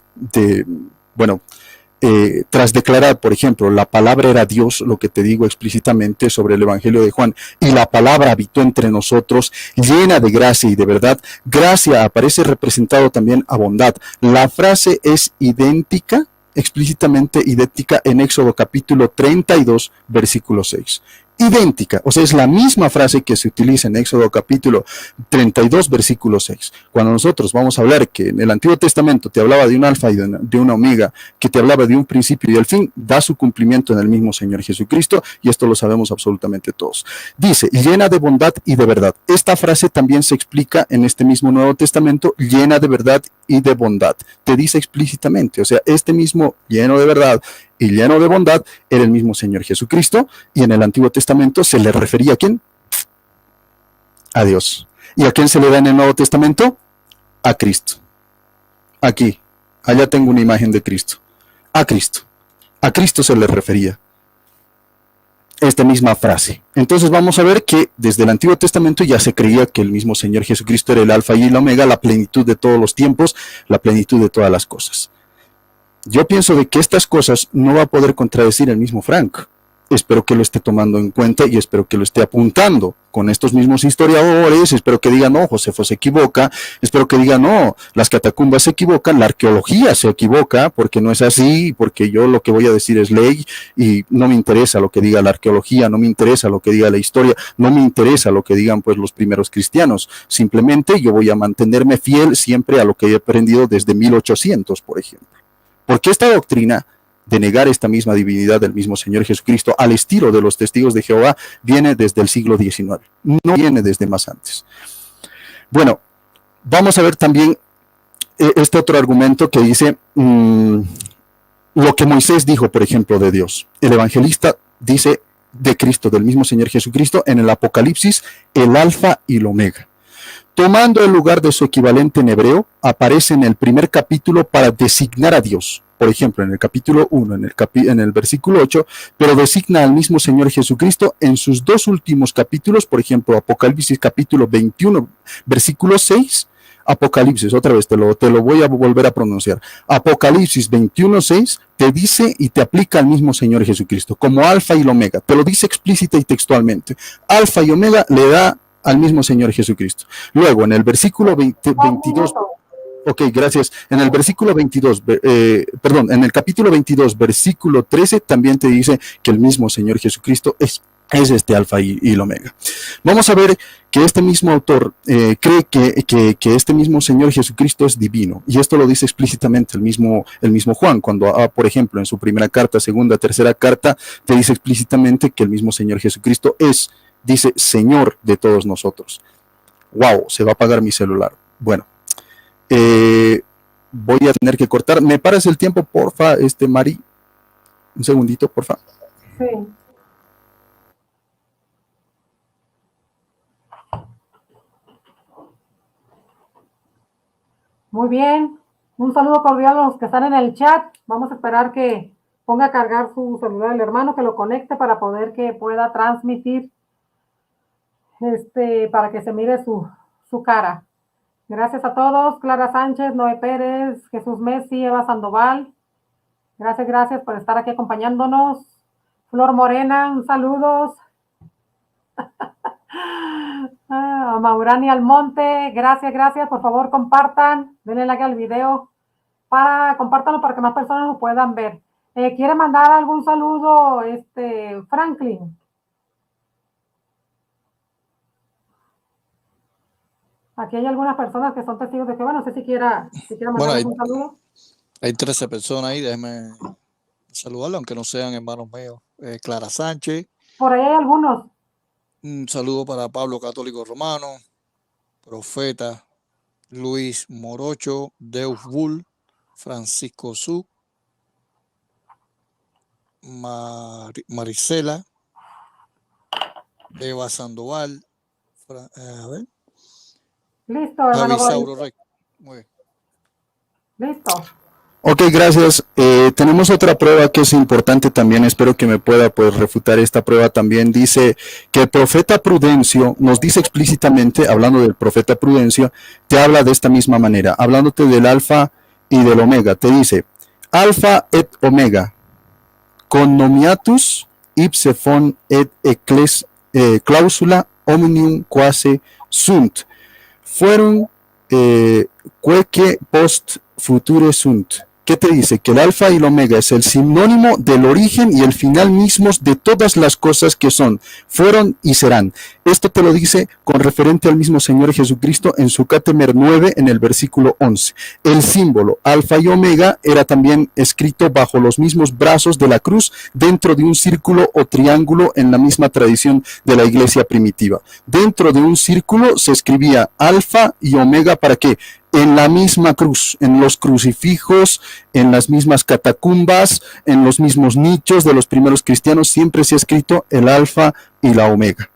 tras declarar, por ejemplo, la palabra era Dios, lo que te digo explícitamente sobre el evangelio de Juan, y la palabra habitó entre nosotros, llena de gracia y de verdad. Gracia aparece representado también a bondad. La frase es idéntica, explícitamente idéntica en Éxodo capítulo 32, versículo 6. Idéntica, o sea, es la misma frase que se utiliza en Éxodo capítulo 32, versículo 6. Cuando nosotros vamos a hablar que en el Antiguo Testamento te hablaba de un alfa y de una omega, que te hablaba de un principio y el fin, da su cumplimiento en el mismo Señor Jesucristo, y esto lo sabemos absolutamente todos. Dice, llena de bondad y de verdad. Esta frase también se explica en este mismo Nuevo Testamento, llena de verdad y de bondad. Te dice explícitamente, o sea, este mismo lleno de verdad y lleno de bondad era el mismo Señor Jesucristo, y en el Antiguo Testamento se le refería ¿a quién? A Dios. ¿Y a quién se le da en el Nuevo Testamento? A Cristo. Aquí, allá tengo una imagen de Cristo. A Cristo. A Cristo se le refería esta misma frase. Entonces vamos a ver que desde el Antiguo Testamento ya se creía que el mismo Señor Jesucristo era el alfa y el omega, la plenitud de todos los tiempos, la plenitud de todas las cosas. Yo pienso de que estas cosas no va a poder contradecir el mismo Frank. Espero que lo esté tomando en cuenta y espero que lo esté apuntando con estos mismos historiadores. Espero que digan, no, Josefo se equivoca. Espero que digan, no, las catacumbas se equivocan, la arqueología se equivoca, porque no es así, porque yo lo que voy a decir es ley y no me interesa lo que diga la arqueología, no me interesa lo que diga la historia, no me interesa lo que digan pues los primeros cristianos. Simplemente yo voy a mantenerme fiel siempre a lo que he aprendido desde 1800, por ejemplo. Porque esta doctrina de negar esta misma divinidad del mismo Señor Jesucristo al estilo de los testigos de Jehová viene desde el siglo XIX, no viene desde más antes. Bueno, vamos a ver también este otro argumento que dice lo que Moisés dijo, por ejemplo, de Dios. El evangelista dice de Cristo, del mismo Señor Jesucristo, en el Apocalipsis, el alfa y el omega. Tomando el lugar de su equivalente en hebreo, aparece en el primer capítulo para designar a Dios. por ejemplo, en el capítulo 1, en el versículo 8, pero designa al mismo Señor Jesucristo en sus dos últimos capítulos, por ejemplo, Apocalipsis capítulo 21, versículo 6, Apocalipsis, otra vez te lo voy a volver a pronunciar. Apocalipsis 21:6 te dice y te aplica al mismo Señor Jesucristo, como Alfa y el Omega. Te lo dice explícita y textualmente. Alfa y Omega le da al mismo Señor Jesucristo. Luego, en el versículo 22. Ok, gracias. En el versículo 22, en el capítulo 22, versículo 13, también te dice que el mismo Señor Jesucristo es este Alfa y el Omega. Vamos a ver que este mismo autor cree que este mismo Señor Jesucristo es divino, y esto lo dice explícitamente el mismo Juan, cuando, por ejemplo, en su primera carta, segunda, tercera carta, te dice explícitamente que el mismo Señor Jesucristo dice Señor de todos nosotros. Wow, se va a apagar mi celular. Bueno, voy a tener que cortar. ¿Me paras el tiempo, porfa, Mari? Un segundito, porfa.
Sí. Muy bien. Un saludo cordial a los que están en el chat. Vamos a esperar que ponga a cargar su celular el hermano, que lo conecte para poder que pueda transmitir, para que se mire su cara. Gracias a todos. Clara Sánchez, Noé Pérez, Jesús Messi, Eva Sandoval. Gracias por estar aquí acompañándonos. Flor Morena, un saludos. Maurani Almonte, gracias. Por favor, compartan. Denle like al video. Compártanlo para que más personas lo puedan ver. ¿Quiere mandar algún saludo, Franklin? Aquí hay algunas personas que son testigos de Jehová. No sé si quiera mandar algún saludo.
Hay 13 personas ahí. Déjeme saludarlo, aunque no sean hermanos míos. Clara Sánchez.
Por ahí hay algunos.
Un saludo para Pablo Católico Romano, Profeta, Luis Morocho, Deus Bull, Francisco Su, Marisela, Eva Sandoval, a ver.
Listo, hermano.
Sauro Rey. Muy bien.
Listo.
Ok, gracias. Tenemos otra prueba que es importante también. Espero que me pueda refutar esta prueba también. Dice que el profeta Prudencio nos dice explícitamente, hablando del profeta Prudencio, te habla de esta misma manera, hablándote del alfa y del omega. Te dice, alfa et omega, connomiatus ipse fon et clausula omnium quasi sunt. Fueron queque post future sunt. ¿Qué te dice? Que el alfa y el omega es el sinónimo del origen y el final mismos de todas las cosas que son, fueron y serán. Esto te lo dice con referente al mismo Señor Jesucristo en su Cátemer 9 en el versículo 11. El símbolo alfa y omega era también escrito bajo los mismos brazos de la cruz dentro de un círculo o triángulo en la misma tradición de la iglesia primitiva. Dentro de un círculo se escribía alfa y omega, ¿para qué? En la misma cruz, en los crucifijos, en las mismas catacumbas, en los mismos nichos de los primeros cristianos, siempre se ha escrito el alfa y la omega,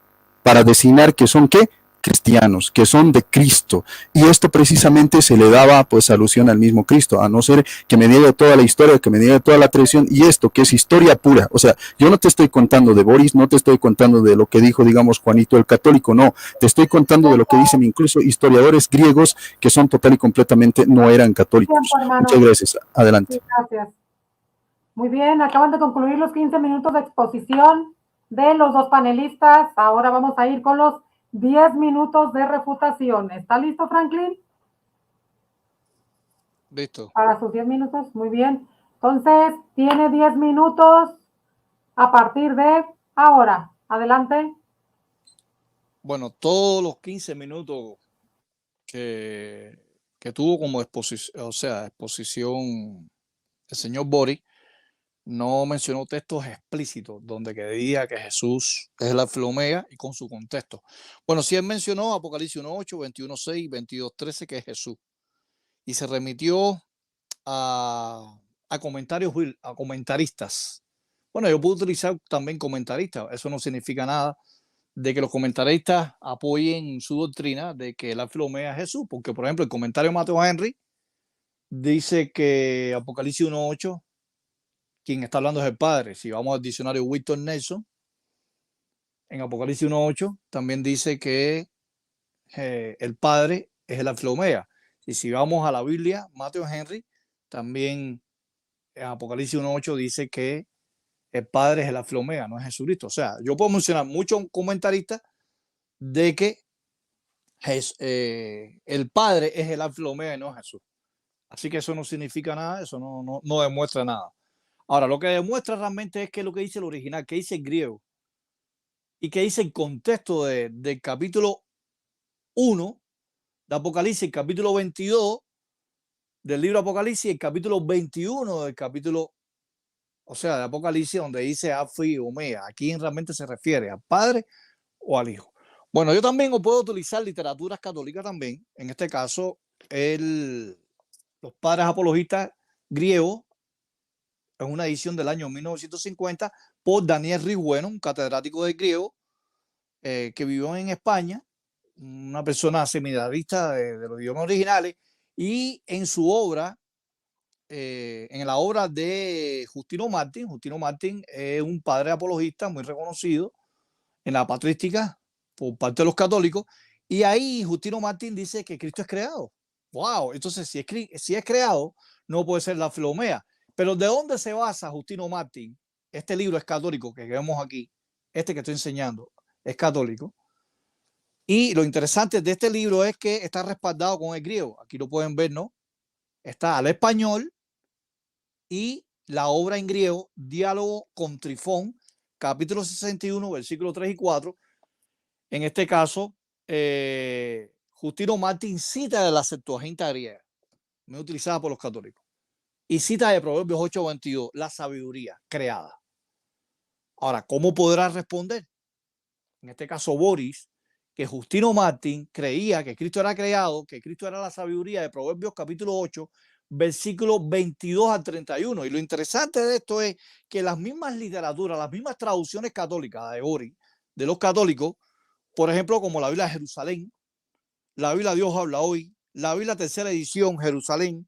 para designar que son ¿qué? Cristianos, que son de Cristo. Y esto precisamente se le daba pues alusión al mismo Cristo, a no ser que me diga toda la historia, que me diga toda la tradición, y esto que es historia pura. O sea, yo no te estoy contando de Boris, no te estoy contando de lo que dijo, digamos, Juanito el Católico, no, te estoy contando de lo que dicen incluso historiadores griegos que son total y completamente no eran católicos. Muchas gracias, adelante.
Sí, gracias. Muy bien, acaban de concluir los 15 minutos de exposición de los dos panelistas. Ahora vamos a ir con los 10 minutos de refutación. ¿Está listo, Franklin?
Listo.
Para sus 10 minutos, muy bien. Entonces, tiene 10 minutos a partir de ahora. Adelante.
Bueno, todos los 15 minutos que tuvo como exposición el señor Boris, no mencionó textos explícitos donde quería que Jesús es el alfa y el omega y con su contexto. Bueno, sí él mencionó Apocalipsis 1:8, 21:6, 22:13, que es Jesús. Y se remitió a comentaristas. Bueno, yo puedo utilizar también comentaristas. Eso no significa nada de que los comentaristas apoyen su doctrina de que el alfa y el omega es Jesús. Porque, por ejemplo, el comentario de Mateo Henry dice que Apocalipsis 1:8, quien está hablando es el Padre. Si vamos al diccionario Wilton Nelson, en Apocalipsis 1:8 también dice que el Padre es el Alfa y Omega. Y si vamos a la Biblia, Matthew Henry, también en Apocalipsis 1:8 dice que el Padre es el Alfa y Omega, no es Jesucristo. O sea, yo puedo mencionar muchos comentaristas de que el Padre es el Alfa y Omega y no Jesús. Así que eso no significa nada, eso no demuestra nada. Ahora, lo que demuestra realmente es que lo que dice el original, que dice el griego y que dice el contexto del capítulo 1 de Apocalipsis, el capítulo 22 del libro Apocalipsis, el capítulo 21 del capítulo, o sea, de Apocalipsis, donde dice Alfa y Omega. ¿A quién realmente se refiere? ¿Al Padre o al Hijo? Bueno, yo también puedo utilizar literaturas católicas también. En este caso, los padres apologistas griegos, en una edición del año 1950 por Daniel Rijueno, un catedrático de griego que vivió en España, una persona seminarista de los idiomas originales, y en su obra, en la obra de Justino Martín es un padre apologista muy reconocido en la patrística por parte de los católicos, y ahí Justino Martín dice que Cristo es creado. Wow, entonces si es creado, no puede ser la Filomea. Pero ¿de dónde se basa Justino Martín? Este libro es católico que vemos aquí, este que estoy enseñando es católico. Y lo interesante de este libro es que está respaldado con el griego. Aquí lo pueden ver, ¿no? Está al español y la obra en griego, Diálogo con Trifón, capítulo 61, versículos 3 y 4. En este caso, Justino Martín cita de la Septuaginta griega, muy utilizada por los católicos, y cita de Proverbios 8:22, la sabiduría creada. Ahora, ¿cómo podrá responder? En este caso, Boris, que Justino Martín creía que Cristo era creado, que Cristo era la sabiduría de Proverbios capítulo 8, versículos 22 al 31. Y lo interesante de esto es que las mismas literaturas, las mismas traducciones católicas de Boris, de los católicos, por ejemplo, como la Biblia de Jerusalén, la Biblia Dios habla hoy, la Biblia tercera edición Jerusalén,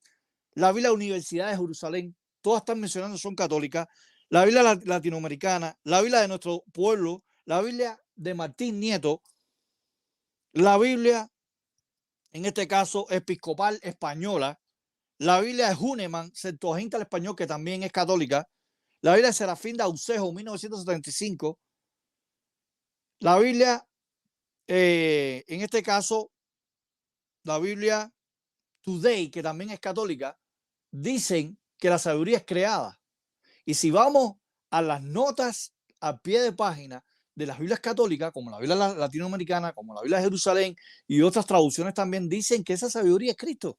la Biblia Universidad de Jerusalén, todas están mencionando, son católicas, la Biblia latinoamericana, la Biblia de nuestro pueblo, la Biblia de Martín Nieto, la Biblia, en este caso, episcopal española, la Biblia de Hahnemann, Septuaginta al español, que también es católica, la Biblia de Serafín de Aucejo, 1975, la Biblia, en este caso, la Biblia Today, que también es católica, dicen que la sabiduría es creada. Y si vamos a las notas a pie de página de las Biblias católicas, como la Biblia latinoamericana, como la Biblia de Jerusalén y otras traducciones también dicen que esa sabiduría es Cristo.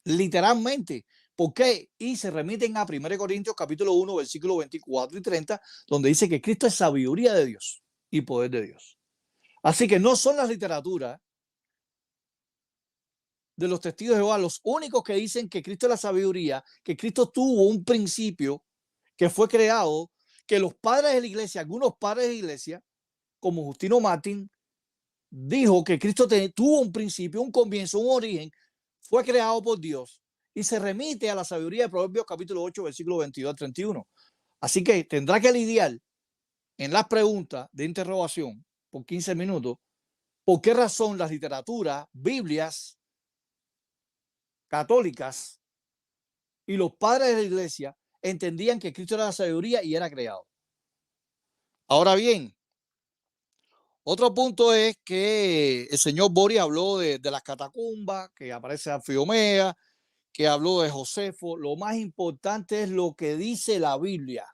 Literalmente. ¿Por qué? Y se remiten a 1 Corintios capítulo 1, versículos 24 y 30, donde dice que Cristo es sabiduría de Dios y poder de Dios. Así que no son las literaturas de los testigos de Jehová los únicos que dicen que Cristo es la sabiduría, que Cristo tuvo un principio que fue creado, que los padres de la iglesia, algunos padres de la iglesia, como Justino Martín, dijo que Cristo tuvo un principio, un comienzo, un origen, fue creado por Dios y se remite a la sabiduría de Proverbios capítulo 8, versículo 22 al 31. Así que tendrá que lidiar en las preguntas de interrogación por 15 minutos por qué razón las literaturas, Biblias católicas y los padres de la iglesia entendían que Cristo era la sabiduría y era creado. Ahora bien, otro punto es que el señor Boris habló de las catacumbas, que aparece Alfa y Omega, que habló de Josefo. Lo más importante es lo que dice la Biblia,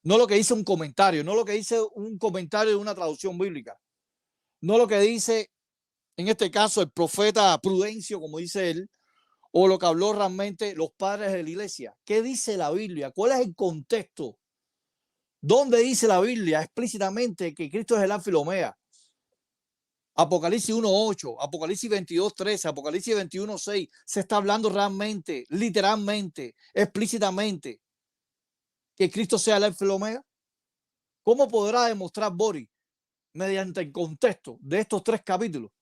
no lo que dice un comentario, no lo que dice un comentario de una traducción bíblica, no lo que dice, en este caso, el profeta Prudencio, como dice él, o lo que habló realmente los padres de la iglesia. ¿Qué dice la Biblia? ¿Cuál es el contexto? ¿Dónde dice la Biblia explícitamente que Cristo es el Alfa y la Omega? Apocalipsis 1:8, Apocalipsis 22:13, Apocalipsis 21:6. Se está hablando realmente, literalmente, explícitamente que Cristo sea el Alfa y la Omega. ¿Cómo podrá demostrar Boris? Mediante el contexto de estos tres capítulos.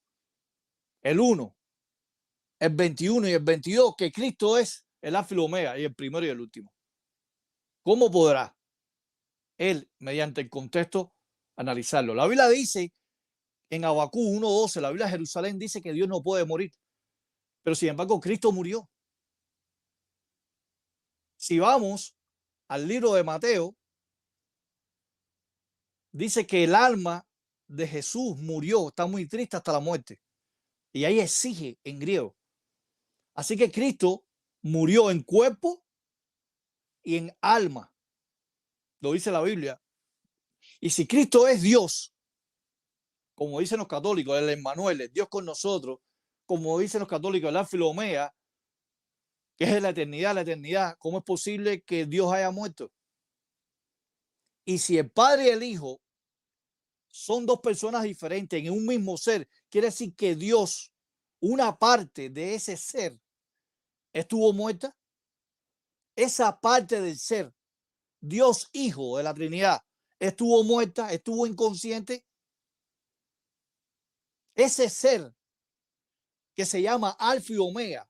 El 1, el 21 y el 22, que Cristo es el alfa y el omega y el primero y el último. ¿Cómo podrá él, mediante el contexto, analizarlo? La Biblia dice en Habacuc 1:12, la Biblia de Jerusalén dice que Dios no puede morir, pero sin embargo Cristo murió. Si vamos al libro de Mateo, dice que el alma de Jesús murió, está muy triste hasta la muerte. Y ahí exige en griego. Así que Cristo murió en cuerpo y en alma. Lo dice la Biblia. Y si Cristo es Dios, como dicen los católicos, el Emmanuel, el Dios con nosotros, como dicen los católicos, el alfa y el omega, que es la eternidad, ¿cómo es posible que Dios haya muerto? Y si el Padre y el Hijo son dos personas diferentes en un mismo ser, quiere decir que Dios, una parte de ese ser, estuvo muerta. Esa parte del ser, Dios Hijo de la Trinidad, estuvo muerta, estuvo inconsciente. Ese ser que se llama Alfa y Omega,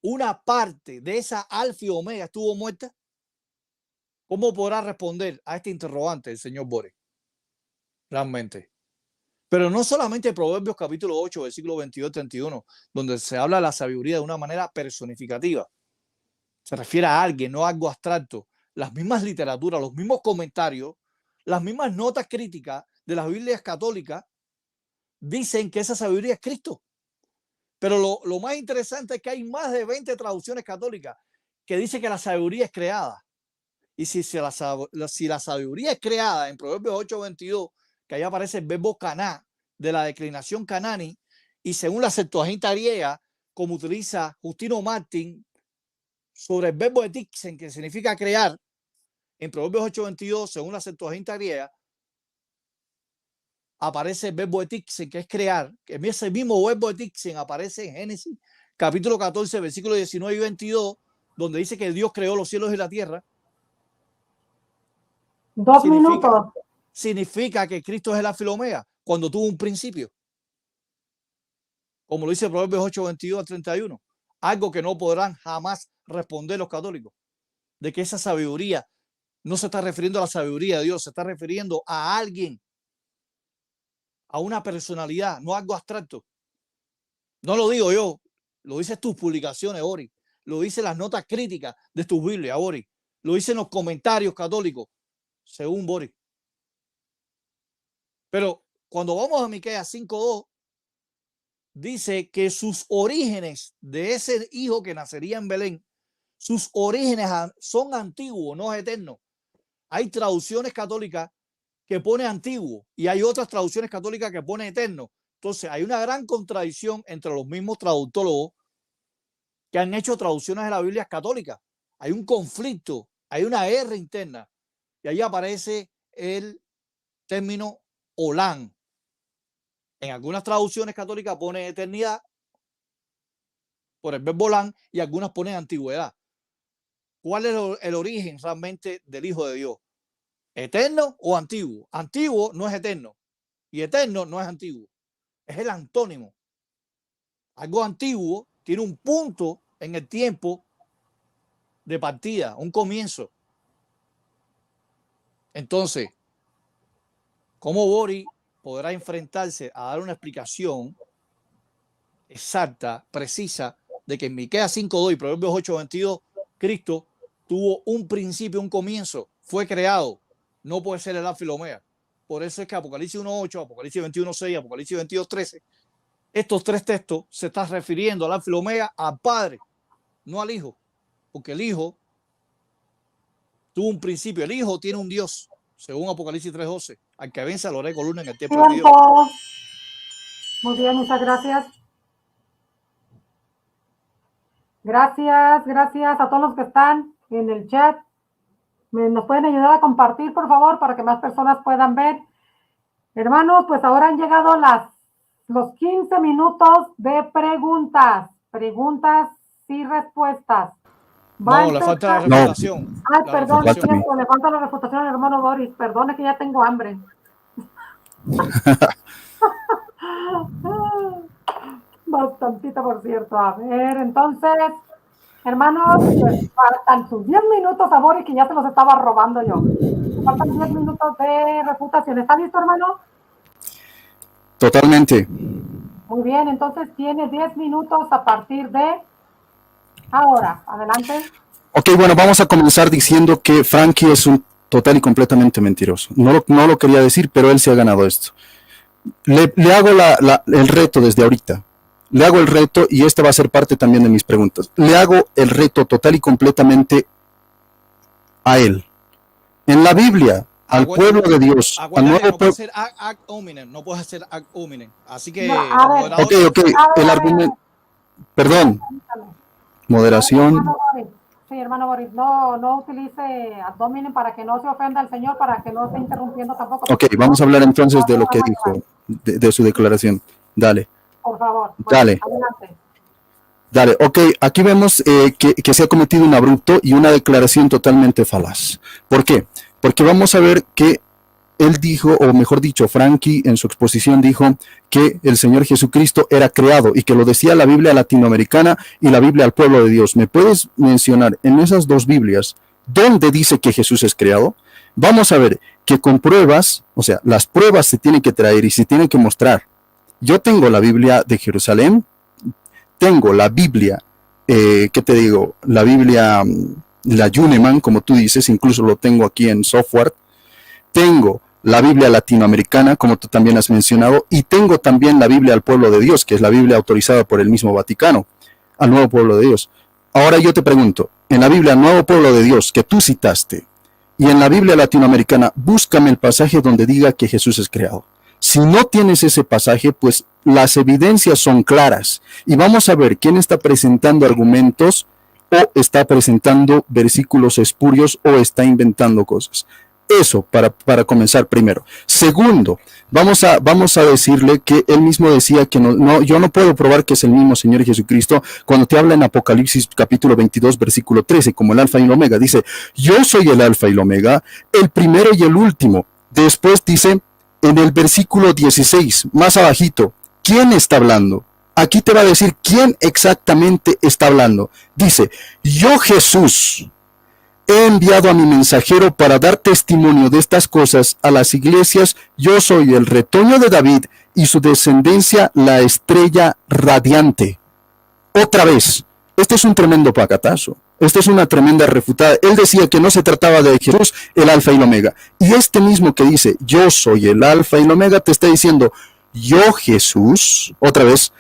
una parte de esa Alfa y Omega estuvo muerta. ¿Cómo podrá responder a este interrogante el señor Boris? Realmente. Pero no solamente Proverbios capítulo 8, versículo 22-31, donde se habla de la sabiduría de una manera personificativa. Se refiere a alguien, no a algo abstracto. Las mismas literaturas, los mismos comentarios, las mismas notas críticas de las Biblias católicas dicen que esa sabiduría es Cristo. Pero lo más interesante es que hay más de 20 traducciones católicas que dicen que la sabiduría es creada. Y si la sabiduría es creada en Proverbios 8:22, que ahí aparece el verbo caná, de la declinación canani, y según la Septuaginta griega, como utiliza Justino Martín, sobre el verbo etixen, que significa crear, en Proverbios 8:22, según la Septuaginta griega, aparece el verbo etixen, que es crear. Ese mismo verbo etixen aparece en Génesis, capítulo 14, versículos 19 y 22, donde dice que Dios creó los cielos y la tierra.
2 minutos.
Significa que Cristo es el alfa y el omega, cuando tuvo un principio. Como lo dice Proverbios 8:22-31. Algo que no podrán jamás responder los católicos. De que esa sabiduría no se está refiriendo a la sabiduría de Dios, se está refiriendo a alguien, a una personalidad, no algo abstracto. No lo digo yo, lo dicen tus publicaciones, Boris. Lo dicen las notas críticas de tus Biblias, Boris. Lo dicen los comentarios católicos, según Boris. Pero cuando vamos a Miqueas 5:2, dice que sus orígenes de ese hijo que nacería en Belén, sus orígenes son antiguos, no eternos. Hay traducciones católicas que pone antiguo y hay otras traducciones católicas que pone eterno. Entonces hay una gran contradicción entre los mismos traductólogos que han hecho traducciones de la Biblia católica. Hay un conflicto, hay una guerra interna y ahí aparece el término Olán. En algunas traducciones católicas pone eternidad por el verbo Olán y algunas ponen antigüedad. ¿Cuál es el origen realmente del Hijo de Dios? ¿Eterno o antiguo? Antiguo no es eterno y eterno no es antiguo. Es el antónimo. Algo antiguo tiene un punto en el tiempo de partida, un comienzo. Entonces, ¿cómo Boris podrá enfrentarse a dar una explicación exacta, precisa, de que en Miqueas 5:2 y Proverbios 8:22 Cristo tuvo un principio, un comienzo, fue creado? No puede ser el alfa y el omega. Por eso es que Apocalipsis 1:8, Apocalipsis 21:6, Apocalipsis 22:13, estos tres textos se están refiriendo al alfa y el omega, al Padre, no al Hijo, porque el Hijo tuvo un principio. El Hijo tiene un Dios, según Apocalipsis 3:12. Al que vence lo haré columna en el templo de Dios.
Muy bien, muchas gracias. Gracias a todos los que están en el chat. ¿Nos pueden ayudar a compartir, por favor, para que más personas puedan ver? Hermanos, pues ahora han llegado los 15 minutos de preguntas y respuestas.
No, le falta la refutación.
Ay, perdón, le falta la refutación al hermano Boris. Perdone que ya tengo hambre. Bastantito, por cierto. A ver, entonces, hermanos, pues, faltan sus 10 minutos a Boris, que ya se los estaba robando yo. Faltan 10 minutos de refutación. ¿Está listo, hermano?
Totalmente.
Muy bien, entonces tiene 10 minutos a partir de ahora. Adelante.
Ok, bueno, vamos a comenzar diciendo que Frankie es un total y completamente mentiroso. No lo quería decir, pero él se ha ganado esto. Le hago el reto desde ahorita. Le hago el reto y esta va a ser parte también de mis preguntas. Le hago el reto total y completamente a él. En la Biblia, al pueblo de Dios, al nuevo
no puedes
pueblo.
hacer ad hominem, no puedes hacer ad hominem. Así que,
No, a ver.
Ok, el argumento. Perdón, moderación.
Sí, hermano Boris, no utilice abdomen para que no se ofenda al Señor, para que no esté interrumpiendo tampoco.
Ok, vamos a hablar entonces de lo que dijo, de su declaración. Dale.
Por favor.
Dale.
Adelante.
Dale, ok, aquí vemos que se ha cometido un abrupto y una declaración totalmente falaz. ¿Por qué? Porque vamos a ver que él dijo, o mejor dicho, Frankie en su exposición dijo que el Señor Jesucristo era creado y que lo decía la Biblia latinoamericana y la Biblia al pueblo de Dios. ¿Me puedes mencionar en esas dos Biblias dónde dice que Jesús es creado? Vamos a ver que con pruebas, o sea, las pruebas se tienen que traer y se tienen que mostrar. Yo tengo la Biblia de Jerusalén, tengo la Biblia, ¿qué te digo? La Biblia, la Yuneman, como tú dices, incluso lo tengo aquí en software. Tengo la Biblia latinoamericana, como tú también has mencionado, y tengo también la Biblia al pueblo de Dios, que es la Biblia autorizada por el mismo Vaticano, al nuevo pueblo de Dios. Ahora yo te pregunto, en la Biblia al nuevo pueblo de Dios, que tú citaste, y en la Biblia latinoamericana, búscame el pasaje donde diga que Jesús es creado. Si no tienes ese pasaje, pues las evidencias son claras, y vamos a ver quién está presentando argumentos, o está presentando versículos espurios, o está inventando cosas. Eso para comenzar primero. Segundo, vamos a decirle que él mismo decía que yo no puedo probar que es el mismo Señor Jesucristo cuando te habla en Apocalipsis capítulo 22 versículo 13 como el alfa y el omega. Dice, yo soy el alfa y el omega, el primero y el último. Después dice en el versículo 16, más abajito, ¿quién está hablando? Aquí te va a decir quién exactamente está hablando. Dice, yo Jesús he enviado a mi mensajero para dar testimonio de estas cosas a las iglesias. Yo soy el retoño de David y su descendencia la estrella radiante. Otra vez, este es un tremendo pacatazo. Esta es una tremenda refutada. Él decía que no se trataba de Jesús, el alfa y el omega. Y este mismo que dice, yo soy el alfa y el omega, te está diciendo, yo Jesús, otra vez,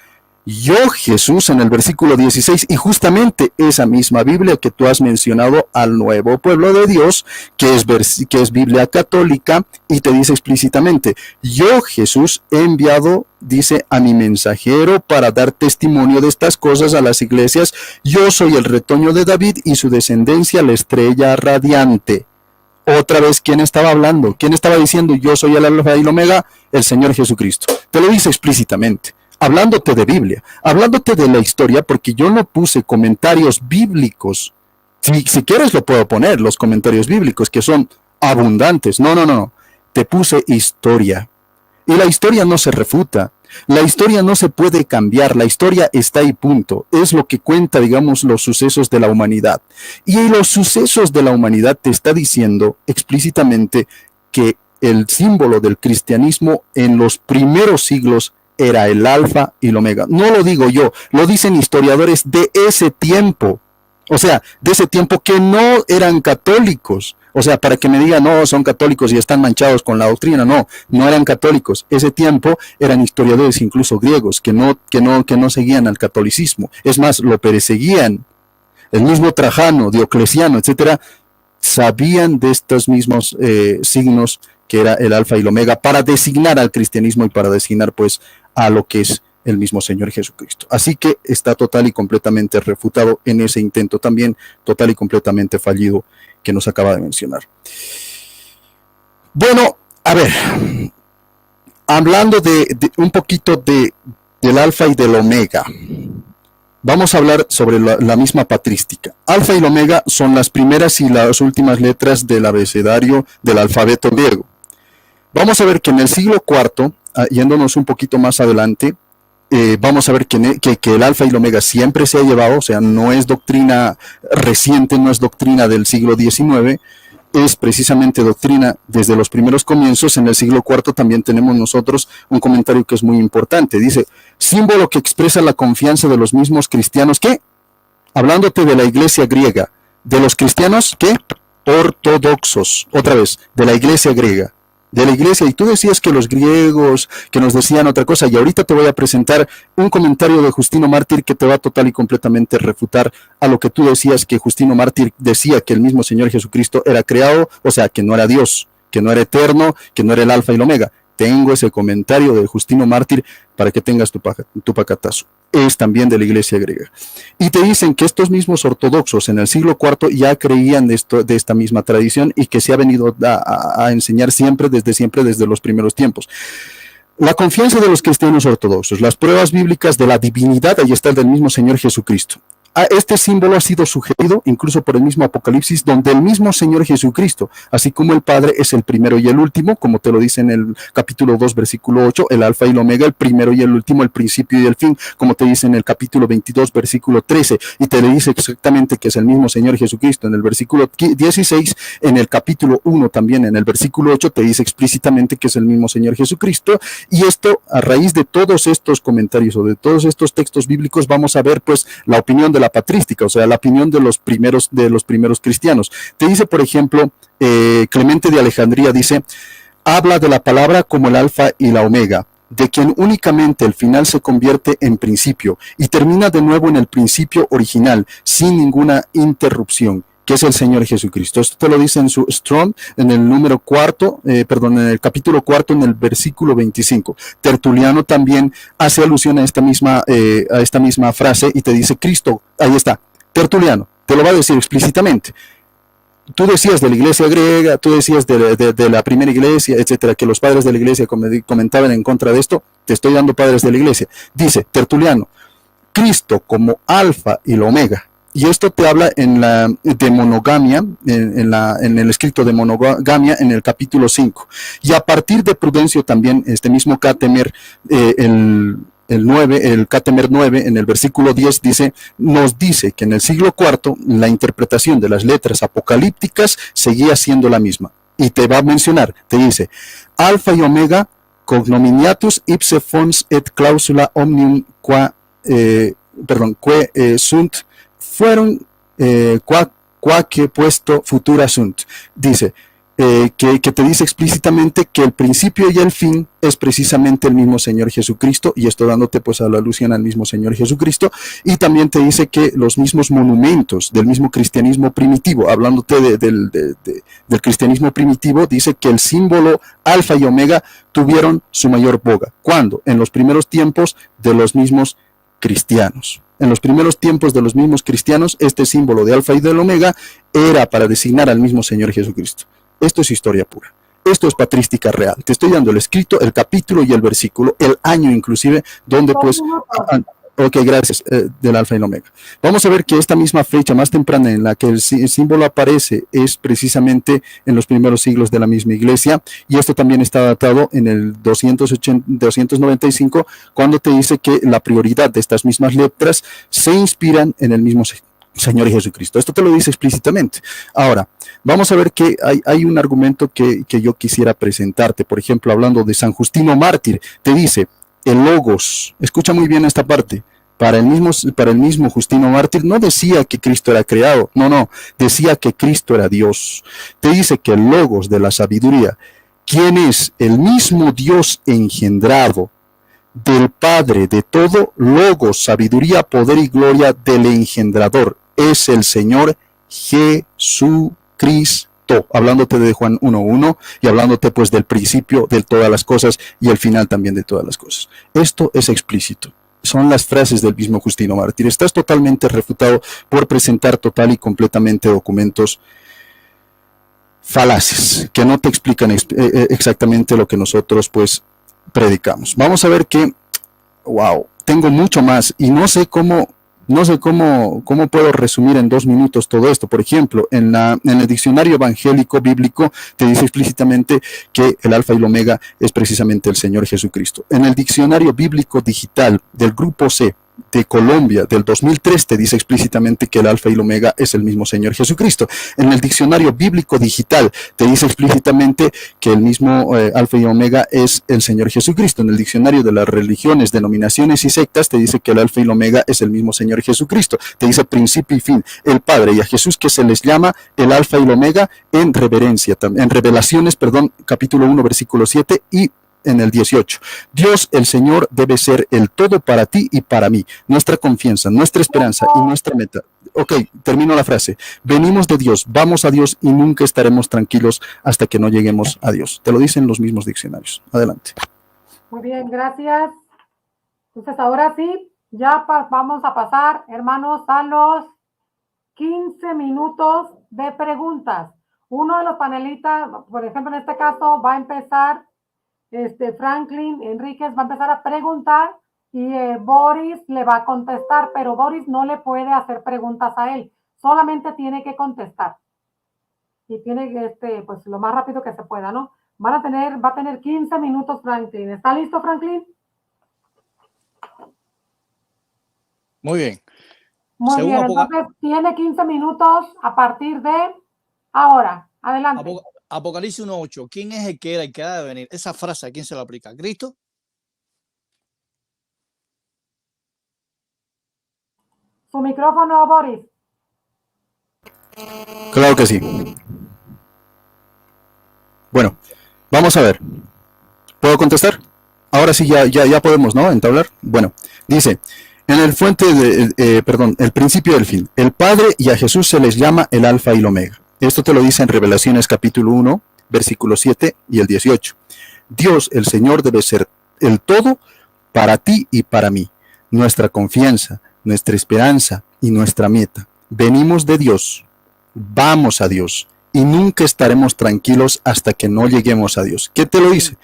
yo Jesús en el versículo 16, y justamente esa misma Biblia que tú has mencionado al nuevo pueblo de Dios, que es Biblia católica, y te dice explícitamente, yo Jesús he enviado, dice, a mi mensajero para dar testimonio de estas cosas a las iglesias. Yo soy el retoño de David y su descendencia la estrella radiante. Otra vez, ¿quién estaba hablando? ¿Quién estaba diciendo yo soy el alfa y el omega? El Señor Jesucristo. Te lo dice explícitamente. Hablándote de Biblia, hablándote de la historia, porque yo no puse comentarios bíblicos. Si quieres lo puedo poner, los comentarios bíblicos, que son abundantes. No. Te puse historia. Y la historia no se refuta. La historia no se puede cambiar. La historia está ahí, punto. Es lo que cuenta, digamos, los sucesos de la humanidad. Y los sucesos de la humanidad te está diciendo explícitamente que el símbolo del cristianismo en los primeros siglos era el alfa y el omega. No lo digo yo, lo dicen historiadores de ese tiempo. O sea, de ese tiempo que no eran católicos. O sea, para que me digan, no, son católicos y están manchados con la doctrina. No eran católicos. Ese tiempo eran historiadores incluso griegos que no seguían al catolicismo. Es más, lo perseguían. El mismo Trajano, Diocleciano, etcétera, sabían de estos mismos signos que era el alfa y el omega para designar al cristianismo y para designar pues a lo que es el mismo Señor Jesucristo. Así que está total y completamente refutado en ese intento también, total y completamente fallido que nos acaba de mencionar. Bueno, a ver, hablando de un poquito del alfa y del omega, vamos a hablar sobre la misma patrística. Alfa y el omega son las primeras y las últimas letras del abecedario del alfabeto griego. Vamos a ver que en el siglo IV, yéndonos un poquito más adelante, vamos a ver que el alfa y el omega siempre se ha llevado, o sea, no es doctrina reciente, no es doctrina del siglo XIX, es precisamente doctrina desde los primeros comienzos. En el siglo IV también tenemos nosotros un comentario que es muy importante. Dice, símbolo que expresa la confianza de los mismos cristianos que, hablándote de la iglesia griega, de los cristianos que, ortodoxos, otra vez, de la iglesia griega, de la iglesia, y tú decías que los griegos, que nos decían otra cosa, y ahorita te voy a presentar un comentario de Justino Mártir que te va total y completamente refutar a lo que tú decías, que Justino Mártir decía que el mismo Señor Jesucristo era creado, o sea, que no era Dios, que no era eterno, que no era el alfa y el omega. Tengo ese comentario de Justino Mártir para que tengas tu pacatazo. Es también de la iglesia griega. Y te dicen que estos mismos ortodoxos en el siglo IV ya creían de esta misma tradición y que se ha venido a enseñar siempre, desde los primeros tiempos. La confianza de los cristianos ortodoxos, las pruebas bíblicas de la divinidad, ahí está el del mismo Señor Jesucristo. Este símbolo ha sido sugerido incluso por el mismo Apocalipsis, donde el mismo Señor Jesucristo, así como el Padre es el primero y el último, como te lo dice en el capítulo 2, versículo 8, el alfa y el omega, el primero y el último, el principio y el fin, como te dice en el capítulo 22, versículo 13, y te le dice exactamente que es el mismo Señor Jesucristo en el versículo 16, en el capítulo 1 también, en el versículo 8, te dice explícitamente que es el mismo Señor Jesucristo. Y esto, a raíz de todos estos comentarios o de todos estos textos bíblicos, vamos a ver pues la opinión de la patrística, o sea, la opinión de los primeros cristianos. Te dice, por ejemplo, Clemente de Alejandría dice, habla de la palabra como el alfa y la omega, de quien únicamente el final se convierte en principio y termina de nuevo en el principio original, sin ninguna interrupción, que es el Señor Jesucristo. Esto te lo dice en su Strong, en el en el capítulo 4, en el versículo 25. Tertuliano también hace alusión a esta misma frase y te dice Cristo, ahí está, Tertuliano, te lo va a decir explícitamente. Tú decías de la iglesia griega, tú decías de la primera iglesia, etcétera, que los padres de la iglesia comentaban en contra de esto. Te estoy dando padres de la iglesia. Dice Tertuliano, Cristo como alfa y la omega. Y esto te habla de monogamia, en el escrito de monogamia, en el capítulo 5. Y a partir de Prudencio también, este mismo Cátemer, el Cátemer 9, en el versículo 10, nos dice que en el siglo IV la interpretación de las letras apocalípticas seguía siendo la misma. Y te va a mencionar, te dice, alfa y omega, cognominiatus ipse fons et clausula omnium que sunt, fueron quaque puesto futura sunt. Dice que te dice explícitamente que el principio y el fin es precisamente el mismo Señor Jesucristo, y esto dándote pues a la alusión al mismo Señor Jesucristo. Y también te dice que los mismos monumentos del mismo cristianismo primitivo, hablándote del cristianismo primitivo, dice que el símbolo alfa y omega tuvieron su mayor boga. ¿Cuándo? En los primeros tiempos de los mismos cristianos. En los primeros tiempos de los mismos cristianos, este símbolo de alfa y del omega era para designar al mismo Señor Jesucristo. Esto es historia pura. Esto es patrística real. Te estoy dando el escrito, el capítulo y el versículo, el año inclusive, donde pues... Ok, gracias, del alfa y el omega. Vamos a ver que esta misma fecha más temprana en la que el símbolo aparece es precisamente en los primeros siglos de la misma iglesia, y esto también está datado en el 295, cuando te dice que la prioridad de estas mismas letras se inspiran en el mismo Señor Jesucristo. Esto te lo dice explícitamente. Ahora, vamos a ver que hay un argumento que yo quisiera presentarte. Por ejemplo, hablando de San Justino Mártir, te dice, el logos, escucha muy bien esta parte, para el mismo Justino Mártir no decía que Cristo era creado, no, decía que Cristo era Dios. Te dice que el logos de la sabiduría, quien es el mismo Dios engendrado del Padre de todo, logos, sabiduría, poder y gloria del engendrador, es el Señor Jesucristo. Hablándote de Juan 1:1 y hablándote pues del principio de todas las cosas y el final también de todas las cosas. Esto es explícito. Son las frases del mismo Justino Mártir. Estás totalmente refutado por presentar total y completamente documentos falaces que no te explican exactamente lo que nosotros pues predicamos. Vamos a ver que, wow, tengo mucho más y no sé cómo No sé cómo puedo resumir en 2 minutos todo esto. Por ejemplo, en el diccionario evangélico bíblico te dice explícitamente que el alfa y el omega es precisamente el Señor Jesucristo. En el diccionario bíblico digital del Grupo C de Colombia del 2003 te dice explícitamente que el alfa y el omega es el mismo Señor Jesucristo. En el diccionario bíblico digital te dice explícitamente que el mismo alfa y omega es el Señor Jesucristo. En el diccionario de las religiones, denominaciones y sectas te dice que el alfa y el omega es el mismo Señor Jesucristo. Te dice principio y fin, el Padre, y a Jesús que se les llama el alfa y el omega en reverencia, en Revelaciones, capítulo 1, versículo 7 y en el 18. Dios, el Señor, debe ser el todo para ti y para mí, nuestra confianza, nuestra esperanza y nuestra meta. Ok, termino la frase. Venimos de Dios, vamos a Dios y nunca estaremos tranquilos hasta que no lleguemos a Dios. Te lo dicen los mismos diccionarios. Adelante.
Muy bien, gracias. Entonces, ahora sí, ya vamos a pasar, hermanos, a los 15 minutos de preguntas. Uno de los panelistas, por ejemplo, en este caso, va a empezar Franklin Enríquez va a empezar a preguntar y Boris le va a contestar, pero Boris no le puede hacer preguntas a él, solamente tiene que contestar. Y tiene pues lo más rápido que se pueda, ¿no? Va a tener 15 minutos Franklin. ¿Está listo, Franklin?
Muy bien.
Muy bien, entonces tiene 15 minutos a partir de ahora. Adelante.
Apocalipsis 1:8. ¿Quién es el que era y que ha de venir? Esa frase, ¿a quién se la aplica? ¿Cristo?
Su micrófono, Boris.
Claro que sí. Bueno, vamos a ver. ¿Puedo contestar? Ahora sí, ya podemos, ¿no? Entablar. Bueno, dice, en el el principio del fin, el Padre y a Jesús se les llama el Alfa y el Omega. Esto te lo dice en Revelaciones capítulo 1, versículo 7 y el 18. Dios, el Señor, debe ser el todo para ti y para mí, nuestra confianza, nuestra esperanza y nuestra meta. Venimos de Dios, vamos a Dios y nunca estaremos tranquilos hasta que no lleguemos a Dios. ¿Qué te lo dice?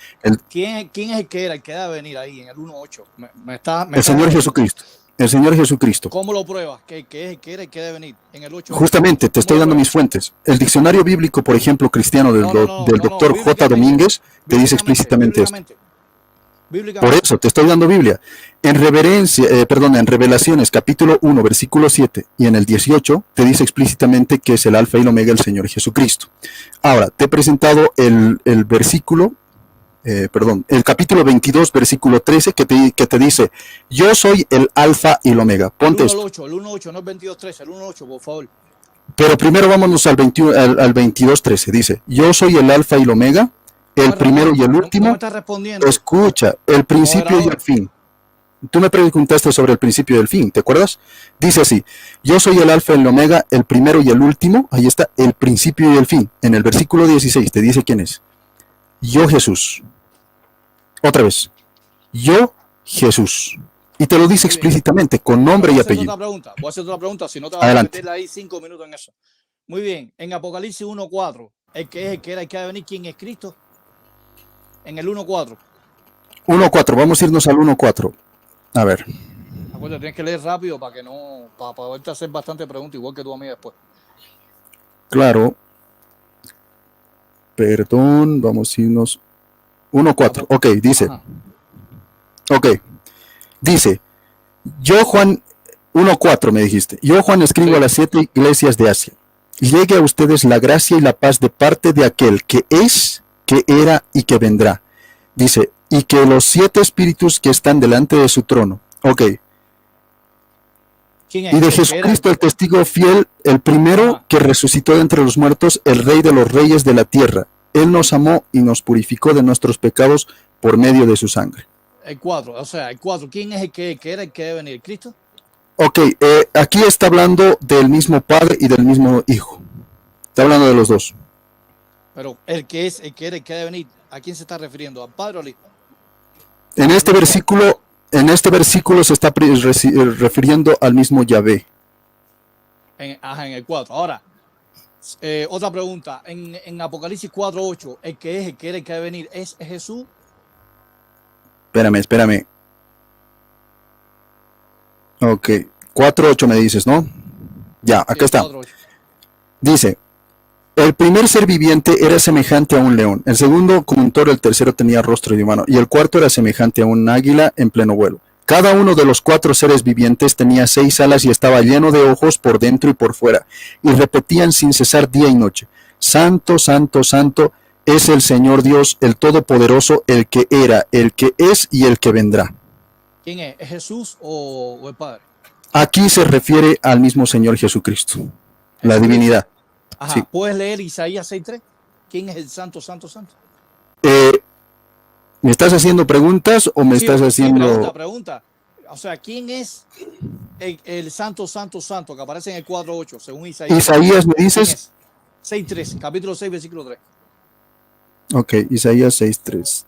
¿Quién es el que era el que debe venir ahí en el 1:8?
El Señor Jesucristo. El Señor Jesucristo.
¿Cómo lo pruebas? ¿Que es el que era el que debe venir en el 8?
Justamente, te estoy dando mis fuentes. El diccionario bíblico, por ejemplo, cristiano del doctor J. Domínguez, te dice explícitamente esto. Por eso, te estoy dando Biblia. En Revelaciones, capítulo 1, versículo 7 y en el 18, te dice explícitamente que es el alfa y el omega, el Señor Jesucristo. Ahora, te he presentado el capítulo 22, versículo 13, que te dice, yo soy el alfa y el omega. Ponte
el 1:8,
esto.
el 1:8, no el 22:13, el 1:8, por favor.
Pero primero vámonos al 22:13. Dice, yo soy el alfa y el omega, el primero y el último.
No me estás respondiendo.
Escucha, el principio y el fin. Tú me preguntaste sobre el principio y el fin, ¿te acuerdas? Dice así, yo soy el alfa y el omega, el primero y el último. Ahí está, el principio y el fin. En el versículo 16 te dice quién es. Yo Jesús. Otra vez. Yo Jesús. Y te lo dice explícitamente, con nombre y apellido.
Voy a hacer otra pregunta, si no te vas a meter ahí 5 minutos en eso. Muy bien, en Apocalipsis 1:4, el que era el que ha de venir, ¿quién es Cristo? En el 1:4.
1:4, vamos a irnos al 1:4. A ver.
Acuérdate, tienes que leer rápido para poderte hacer bastante preguntas, igual que tú a mí después.
Claro. Perdón, vamos a irnos. 1:4, ok, dice. Ajá. Ok, dice, yo Juan, 1:4 me dijiste, yo Juan escribo a las 7 iglesias de Asia, y llegue a ustedes la gracia y la paz de parte de aquel que es, que era y que vendrá. Dice, y que los 7 espíritus que están delante de su trono, ok. ¿Quién es? Y de Jesucristo el testigo fiel, el primero que resucitó de entre los muertos, el rey de los reyes de la tierra. Él nos amó y nos purificó de nuestros pecados por medio de su sangre.
El 4, o sea, el 4. ¿Quién es el que era el que debe venir? ¿Cristo?
Ok, aquí está hablando del mismo Padre y del mismo Hijo. Está hablando de los dos.
Pero el que era el que debe venir, ¿a quién se está refiriendo? ¿Al Padre o al Hijo?
En este versículo se está refiriendo al mismo Yahvé.
En el 4. Ahora, otra pregunta. En Apocalipsis 4:8, el que era el que debe venir, ¿es Jesús?
Espérame. Ok. 4:8 me dices, ¿no? Ya, acá está.
4:8.
Dice, el primer ser viviente era semejante a un león, el segundo como un toro, el tercero tenía rostro de humano, y el cuarto era semejante a un águila en pleno vuelo. Cada uno de los 4 seres vivientes tenía 6 alas y estaba lleno de ojos por dentro y por fuera, y repetían sin cesar día y noche, Santo, Santo, Santo, es el Señor Dios, el Todopoderoso, el que era, el que es y el que vendrá.
¿Quién es? ¿Es Jesús o el Padre?
Aquí se refiere al mismo Señor Jesucristo, la divinidad.
Ajá.
Sí.
¿Puedes leer Isaías 6:3? ¿Quién es el Santo, Santo, Santo?
¿Me estás haciendo preguntas o me estás haciendo...?
Sí, pregunta. O sea, ¿quién es el Santo, Santo, Santo que aparece en el 4:8 según Isaías?
Isaías, ¿me dices?
6:3, capítulo 6, versículo 3.
Ok, Isaías 6:3.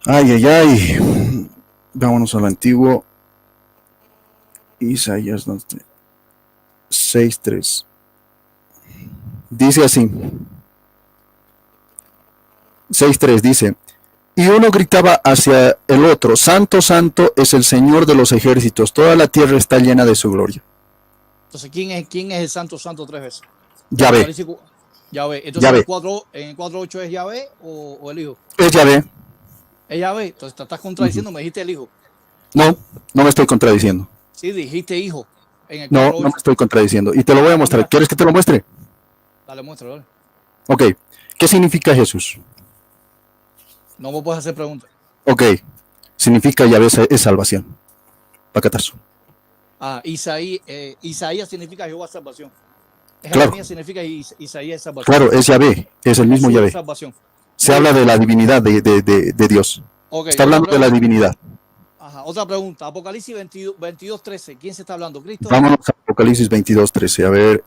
Ay, ay, ay. Vámonos al antiguo. Isaías 6:3. Dice así. 6:3 dice, y uno gritaba hacia el otro, Santo, Santo es el Señor de los ejércitos, toda la tierra está llena de su gloria.
Entonces, ¿quién es el Santo, Santo 3 veces?
Yahvé.
Yahvé. Entonces,
Yahvé.
en el 4:8 es Yahvé o el Hijo.
Es Yahvé.
Es Yahvé. Entonces, te estás contradiciendo, me dijiste el Hijo.
No, no me estoy contradiciendo.
Sí, dijiste Hijo. En el
No, no me estoy contradiciendo. Y te lo voy a mostrar. ¿Quieres que te lo muestre?
Dale, muéstralo. Dale.
Ok. ¿Qué significa Jesús?
No me puedes hacer preguntas.
Ok. Significa Yahvé es salvación. Pacatazo.
Isaías significa Jehová salvación.
Claro.
Jeremías significa Isaías es salvación.
Claro, es Yahvé. Es el mismo Yahvé.
Salvación.
Se habla de la divinidad de Dios.
Okay,
está hablando de la divinidad.
Ajá, otra pregunta. Apocalipsis 22:13. ¿Quién se está hablando? ¿Cristo?
Vámonos a Apocalipsis 22:13. A ver.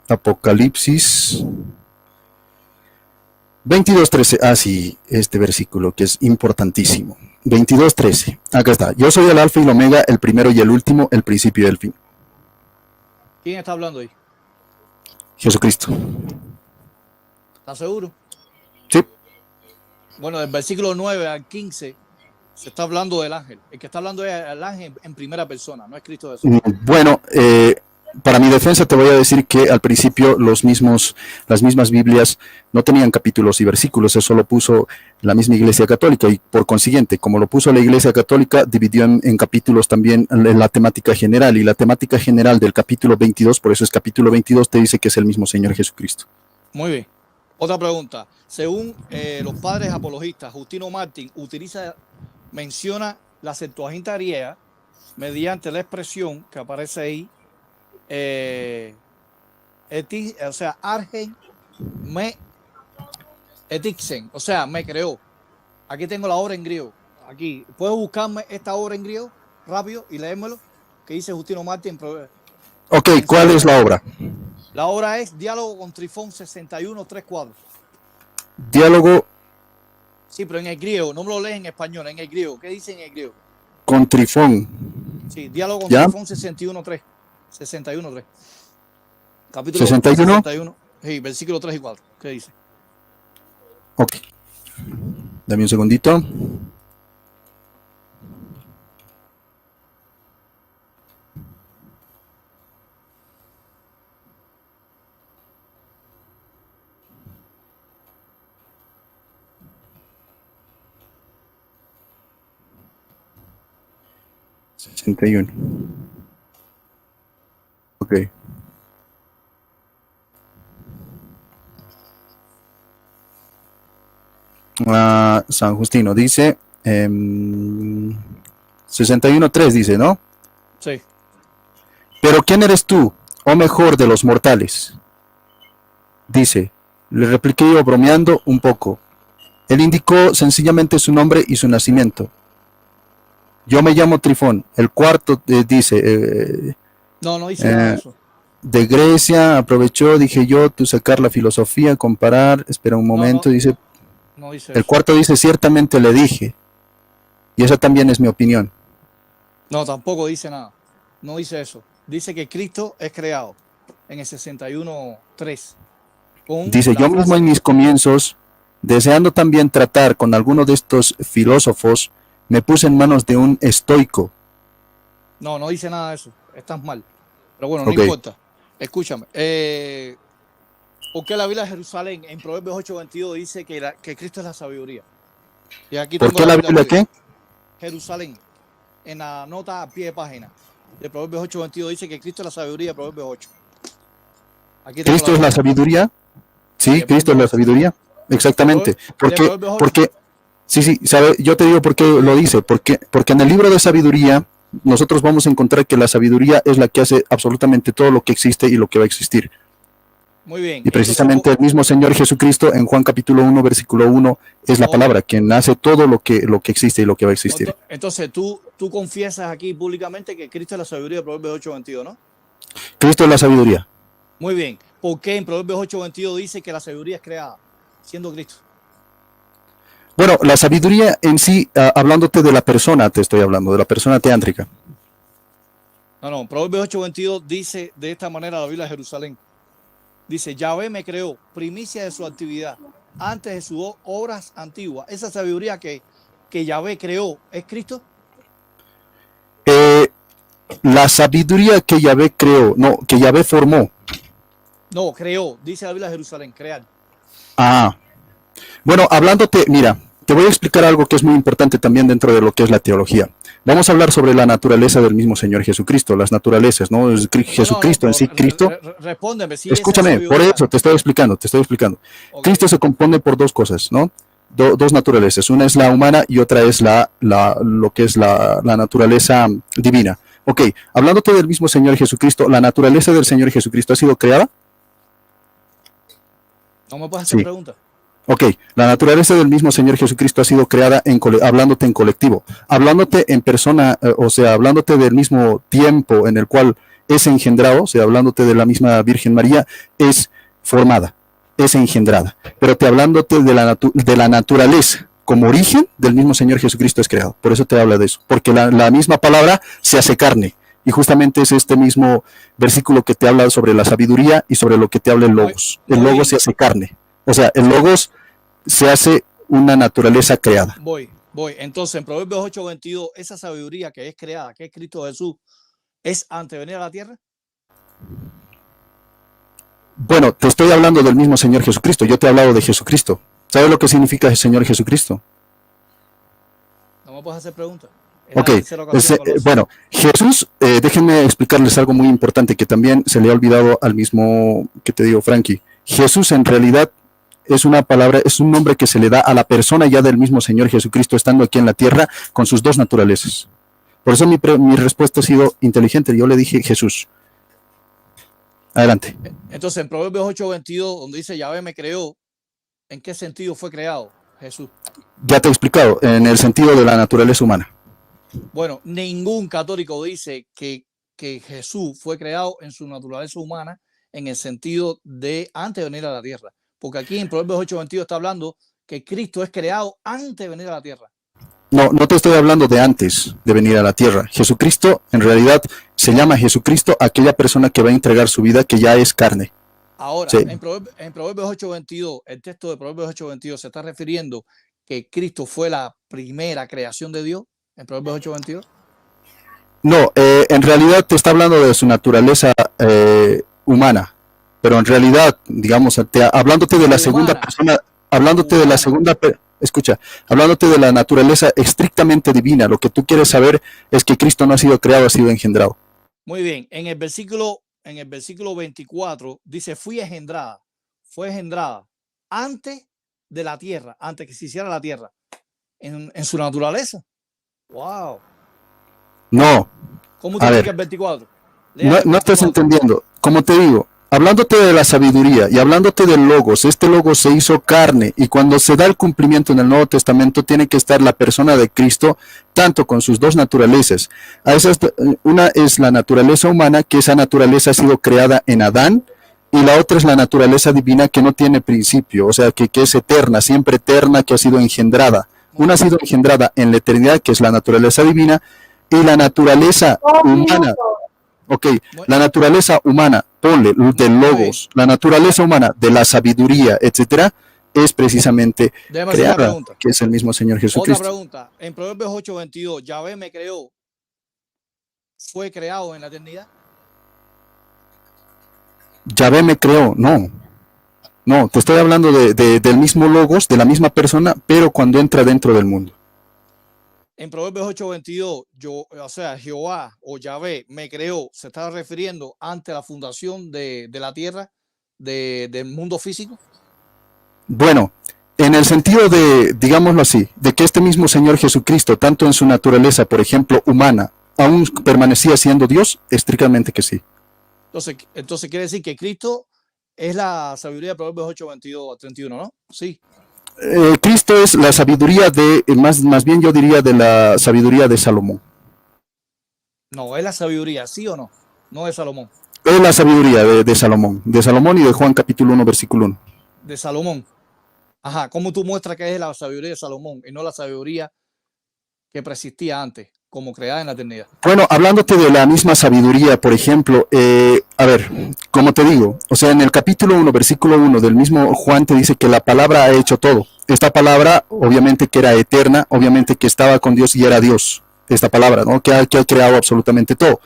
Apocalipsis 22:13. Ah, sí, este versículo que es importantísimo. 22:13. Acá está. Yo soy el alfa y el omega, el primero y el último, el principio y el fin.
¿Quién está hablando ahí?
Jesucristo.
¿Estás seguro?
Sí.
Bueno, del versículo 9 al 15 se está hablando del ángel. El que está hablando es el ángel en primera persona, no es Cristo Jesús.
Bueno, para mi defensa te voy a decir que al principio las mismas Biblias no tenían capítulos y versículos, eso lo puso la misma Iglesia Católica y por consiguiente, como lo puso la Iglesia Católica, dividió en capítulos también la temática general y la temática general del capítulo 22, por eso es capítulo 22, te dice que es el mismo Señor Jesucristo.
Muy bien. Otra pregunta. Según los padres apologistas, Justino Martín menciona la Septuaginta griega mediante la expresión que aparece ahí, o sea, Argen me etixen, o sea, me creó. Aquí tengo la obra en griego. Aquí, ¿puedes buscarme esta obra en griego rápido y leérmelo? Que dice Justino Martín.
Ok, ¿cuál es la obra?
La obra es Diálogo con Trifón 61:3-4.
Diálogo.
Sí, pero en el griego, no me lo lees en español, en el griego. ¿Qué dice en el griego?
Con Trifón.
Sí, Diálogo con
¿Ya?
Trifón 61:3. 61:3. Capítulo
61.
61. Sí, versículo 3 y 4. ¿Qué dice?
Ok. Dame un segundito. Ok. San Justino dice 61:3 dice, ¿no?
Sí.
Pero ¿quién eres tú, o mejor de los mortales? Dice, le repliqué yo bromeando un poco. Él indicó sencillamente su nombre y su nacimiento. Yo me llamo Trifón. El cuarto dice...
No dice nada de eso.
De Grecia, aprovechó, dije yo, tú sacar la filosofía, comparar, espera un momento, dice...
No dice
el
eso.
cuarto dice, ciertamente le dije. Y esa también es mi opinión.
No, tampoco dice nada. No dice eso. Dice que Cristo es creado en el 61:3.
Dice, yo mismo en mis comienzos Deseando también tratar con alguno de estos filósofos, me puse en manos de un estoico.
No, no dice nada de eso. Estás mal. Pero bueno, no
Ok.
importa. Escúchame. ¿Por qué la Biblia de Jerusalén en Proverbios 8:22 dice que Cristo es la sabiduría? Y aquí
¿Por
tengo
qué la Biblia qué?
Jerusalén, en la nota a pie de página de Proverbios 8:22 dice que Cristo es la sabiduría, Proverbios 8. Aquí tengo
¿Cristo es la sabiduría? Sí,
de
Cristo es la
Proverbios 8.
sabiduría. Exactamente.
De
Porque,
Proverbios 8.
porque, sí, sabe, yo te digo por qué lo dice. Porque en el libro de sabiduría, nosotros vamos a encontrar que la sabiduría es la que hace absolutamente todo lo que existe y lo que va a existir.
Muy bien.
Y precisamente el mismo Señor Jesucristo en Juan capítulo 1, versículo 1, es la palabra, quien hace todo lo que existe y lo que va a existir.
Entonces tú confiesas aquí públicamente que Cristo es la sabiduría de Proverbios 8:22, ¿no?
Cristo es la sabiduría.
Muy bien. ¿Por qué en Proverbios 8:22 dice que la sabiduría es creada, siendo Cristo?
Bueno, la sabiduría en sí, hablándote de la persona, te estoy hablando, de la persona teántrica.
No, Proverbios 8:22 dice de esta manera la Biblia de Jerusalén. Dice, Yahvé me creó, primicia de su actividad, antes de sus obras antiguas. Esa sabiduría que Yahvé creó, ¿es Cristo?
La sabiduría que Yahvé creó, no, que Yahvé formó.
No, creó, dice la Biblia de Jerusalén, crear.
Bueno, hablándote, mira, te voy a explicar algo que es muy importante también dentro de lo que es la teología. Vamos a hablar sobre la naturaleza del mismo Señor Jesucristo, las naturalezas, ¿no? Jesucristo en sí, Cristo.
Respóndeme, si
escúchame, por eso te estoy explicando. Okay. Cristo se compone por dos cosas, ¿no? Dos naturalezas. Una es la humana y otra es lo que es la naturaleza divina. Ok, hablándote del mismo Señor Jesucristo, ¿la naturaleza del Señor Jesucristo ha sido creada?
No me puedes hacer preguntas.
Ok, la naturaleza del mismo Señor Jesucristo ha sido creada hablándote en colectivo, hablándote en persona, o sea, hablándote del mismo tiempo en el cual es engendrado, o sea, hablándote de la misma Virgen María, es formada, es engendrada, pero hablándote de la naturaleza como origen del mismo Señor Jesucristo es creado. Por eso te habla de eso, porque la misma palabra se hace carne. Y justamente es este mismo versículo que te habla sobre la sabiduría y sobre lo que te habla el Logos. El Logos se hace carne. O sea, el Logos se hace una naturaleza creada.
Voy. Entonces, en Proverbios 8:22, esa sabiduría que es creada, que es Cristo Jesús, ¿es antes de venir a la tierra?
Bueno, te estoy hablando del mismo Señor Jesucristo. Yo te he hablado de Jesucristo. ¿Sabes lo que significa el Señor Jesucristo?
No me puedes hacer preguntas.
Ok, bueno, Jesús, déjenme explicarles algo muy importante que también se le ha olvidado al mismo que te digo, Frankie. Jesús en realidad es una palabra, es un nombre que se le da a la persona ya del mismo Señor Jesucristo estando aquí en la tierra con sus dos naturalezas. Por eso mi respuesta ha sido inteligente. Yo le dije Jesús. Adelante.
Entonces, en Proverbios 8:22, donde dice Yahvé me creó, ¿en qué sentido fue creado Jesús?
Ya te he explicado, en el sentido de la naturaleza humana.
Bueno, ningún católico dice que Jesús fue creado en su naturaleza humana en el sentido de antes de venir a la tierra. Porque aquí en Proverbios 8:22 está hablando que Cristo es creado antes de venir a la tierra.
No te estoy hablando de antes de venir a la tierra. Jesucristo, en realidad, se llama Jesucristo aquella persona que va a entregar su vida, que ya es carne.
Ahora, sí. en Proverbios 8:22, el texto de Proverbios 8:22 se está refiriendo que Cristo fue la primera creación de Dios. ¿En Proverbios 8:22?
No, en realidad te está hablando de su naturaleza humana, pero en realidad, digamos, hablándote de la segunda persona, hablándote de la segunda, escucha, hablándote de la naturaleza estrictamente divina, lo que tú quieres saber es que Cristo no ha sido creado, ha sido engendrado.
Muy bien, en el versículo 24 dice, fue engendrada antes de la tierra, antes que se hiciera la tierra, en su naturaleza. Wow.
No.
¿Cómo te explica el 24?
No estás entendiendo. Como te digo, hablándote de la sabiduría y hablándote del Logos, este Logos se hizo carne y cuando se da el cumplimiento en el Nuevo Testamento tiene que estar la persona de Cristo, tanto con sus dos naturalezas. Una es la naturaleza humana, que esa naturaleza ha sido creada en Adán, y la otra es la naturaleza divina que no tiene principio, o sea, que es eterna, siempre eterna, que ha sido engendrada. Una ha sido engendrada en la eternidad, que es la naturaleza divina, y la naturaleza humana. Ok, la naturaleza humana, ponle, del Logos, la naturaleza humana, de la sabiduría, etcétera, es precisamente
Déjame hacer una
creada,
pregunta.
que es el mismo Señor
Otra
Jesucristo.
pregunta. En Proverbios 8:22, Yahvé me creó, ¿fue creado en la eternidad?
Yahvé me creó, no. No, te estoy hablando del mismo logos, de la misma persona, pero cuando entra dentro del mundo.
En Proverbios 8:22, o sea, Jehová o Yahvé me creó, se estaba refiriendo ante la fundación de la tierra, del mundo físico.
Bueno, en el sentido de, digámoslo así, de que este mismo Señor Jesucristo, tanto en su naturaleza, por ejemplo, humana, aún permanecía siendo Dios, estrictamente que sí.
Entonces quiere decir que Cristo es la sabiduría de Proverbios 8:22 a 31, ¿no? Sí.
Cristo es la sabiduría de, más bien yo diría de la sabiduría de Salomón.
No, es la sabiduría, ¿sí o no? No de Salomón.
Es la sabiduría de Salomón y de Juan capítulo 1, versículo 1.
De Salomón. Ajá, ¿cómo tú muestras que es la sabiduría de Salomón y no la sabiduría que persistía antes, como creada en la eternidad?
Bueno, hablándote de la misma sabiduría, por ejemplo, a ver, como te digo, o sea, en el capítulo 1, versículo 1 del mismo Juan te dice que la palabra ha hecho todo. Esta palabra, obviamente que era eterna, obviamente que estaba con Dios y era Dios. Esta palabra, ¿no? Que ha creado absolutamente todo.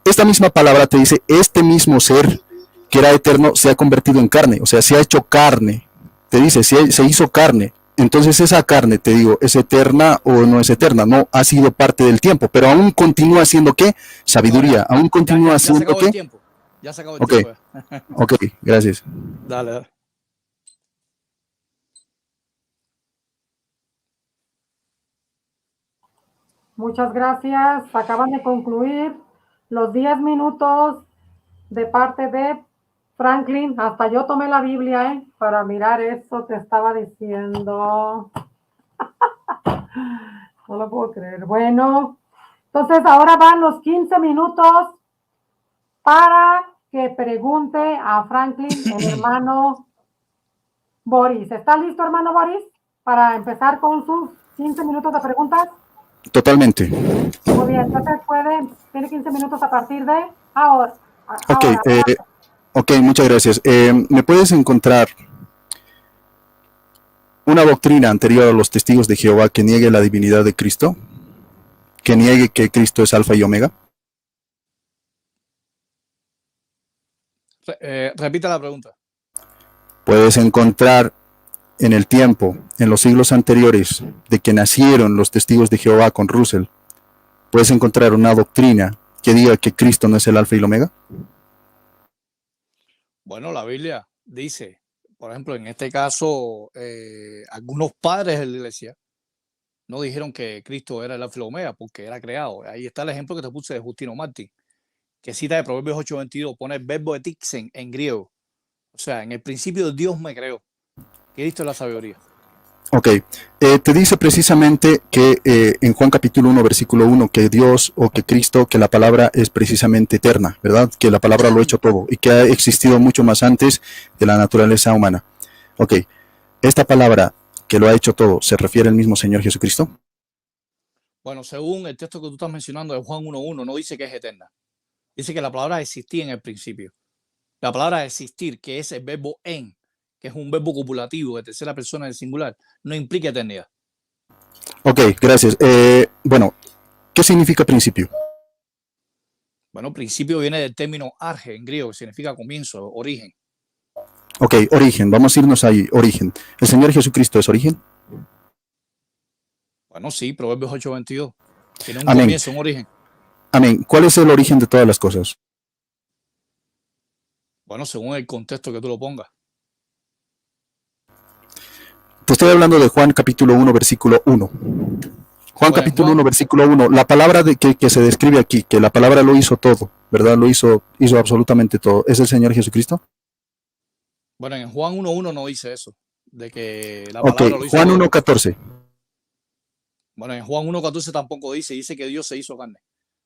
Esta misma palabra te dice, este mismo ser que era eterno se ha convertido en carne, o sea, se ha hecho carne. Te dice, se hizo carne. Entonces esa carne, te digo, ¿es eterna o no es eterna? No, ha sido parte del tiempo, pero aún continúa siendo ¿qué? Sabiduría, aún continúa siendo ¿qué?
Ya se acabó el
okay.
tiempo.
Ok, gracias.
Dale.
Muchas gracias. Acaban de concluir los 10 minutos de parte de Franklin. Hasta yo tomé la Biblia, para mirar eso que estaba diciendo. No lo puedo creer. Bueno, entonces ahora van los 15 minutos para que pregunte a Franklin, el hermano Boris. ¿Está listo, hermano Boris, para empezar con sus 15 minutos de preguntas?
Totalmente.
Muy bien, entonces tiene 15 minutos a partir de ahora.
Ok,
Ahora.
ok, muchas gracias. ¿Me puedes encontrar una doctrina anterior a los testigos de Jehová que niegue la divinidad de Cristo? ¿Que niegue que Cristo es alfa y omega?
Repita la pregunta.
Puedes encontrar en el tiempo, en los siglos anteriores de que nacieron los testigos de Jehová con Russell, puedes encontrar una doctrina que diga que Cristo no es el alfa y el omega.
Bueno, la Biblia dice, por ejemplo, en este caso, algunos padres de la iglesia no dijeron que Cristo era el alfa y el omega porque era creado. Ahí está el ejemplo que te puse de Justino Martín, que cita de Proverbios 8:22, pone el verbo etixen en griego. O sea, en el principio Dios me creó. Cristo es la sabiduría.
Ok, te dice precisamente que en Juan capítulo 1, versículo 1, que Dios o que Cristo, que la palabra es precisamente eterna, ¿verdad? Que la palabra lo ha hecho todo y que ha existido mucho más antes de la naturaleza humana. Ok, esta palabra que lo ha hecho todo, ¿se refiere al mismo Señor Jesucristo?
Bueno, según el texto que tú estás mencionando de Juan 1:1, no dice que es eterna. Dice que la palabra existía en el principio. La palabra existir, que es el verbo en, que es un verbo copulativo de tercera persona del singular, no implica eternidad.
Ok, gracias. Bueno, ¿qué significa principio?
Bueno, principio viene del término arge en griego, que significa comienzo, origen.
Ok, origen, vamos a irnos ahí, origen. ¿El Señor Jesucristo es origen?
Bueno, sí, Proverbios 8:22. Tiene un
Amén.
comienzo, un origen.
Amén. ¿Cuál es el origen de todas las cosas?
Bueno, según el contexto que tú lo pongas.
Te estoy hablando de Juan capítulo 1, versículo 1. Juan
Bueno,
capítulo
Juan,
1, versículo 1. La palabra que se describe aquí, que la palabra lo hizo todo, ¿verdad? Hizo absolutamente todo. ¿Es el Señor Jesucristo?
bueno, en Juan 1:1 no dice eso, de que la
Ok,
palabra lo hizo
Juan
todo.
1, 14.
Bueno, en Juan 1:14 tampoco dice que Dios se hizo carne.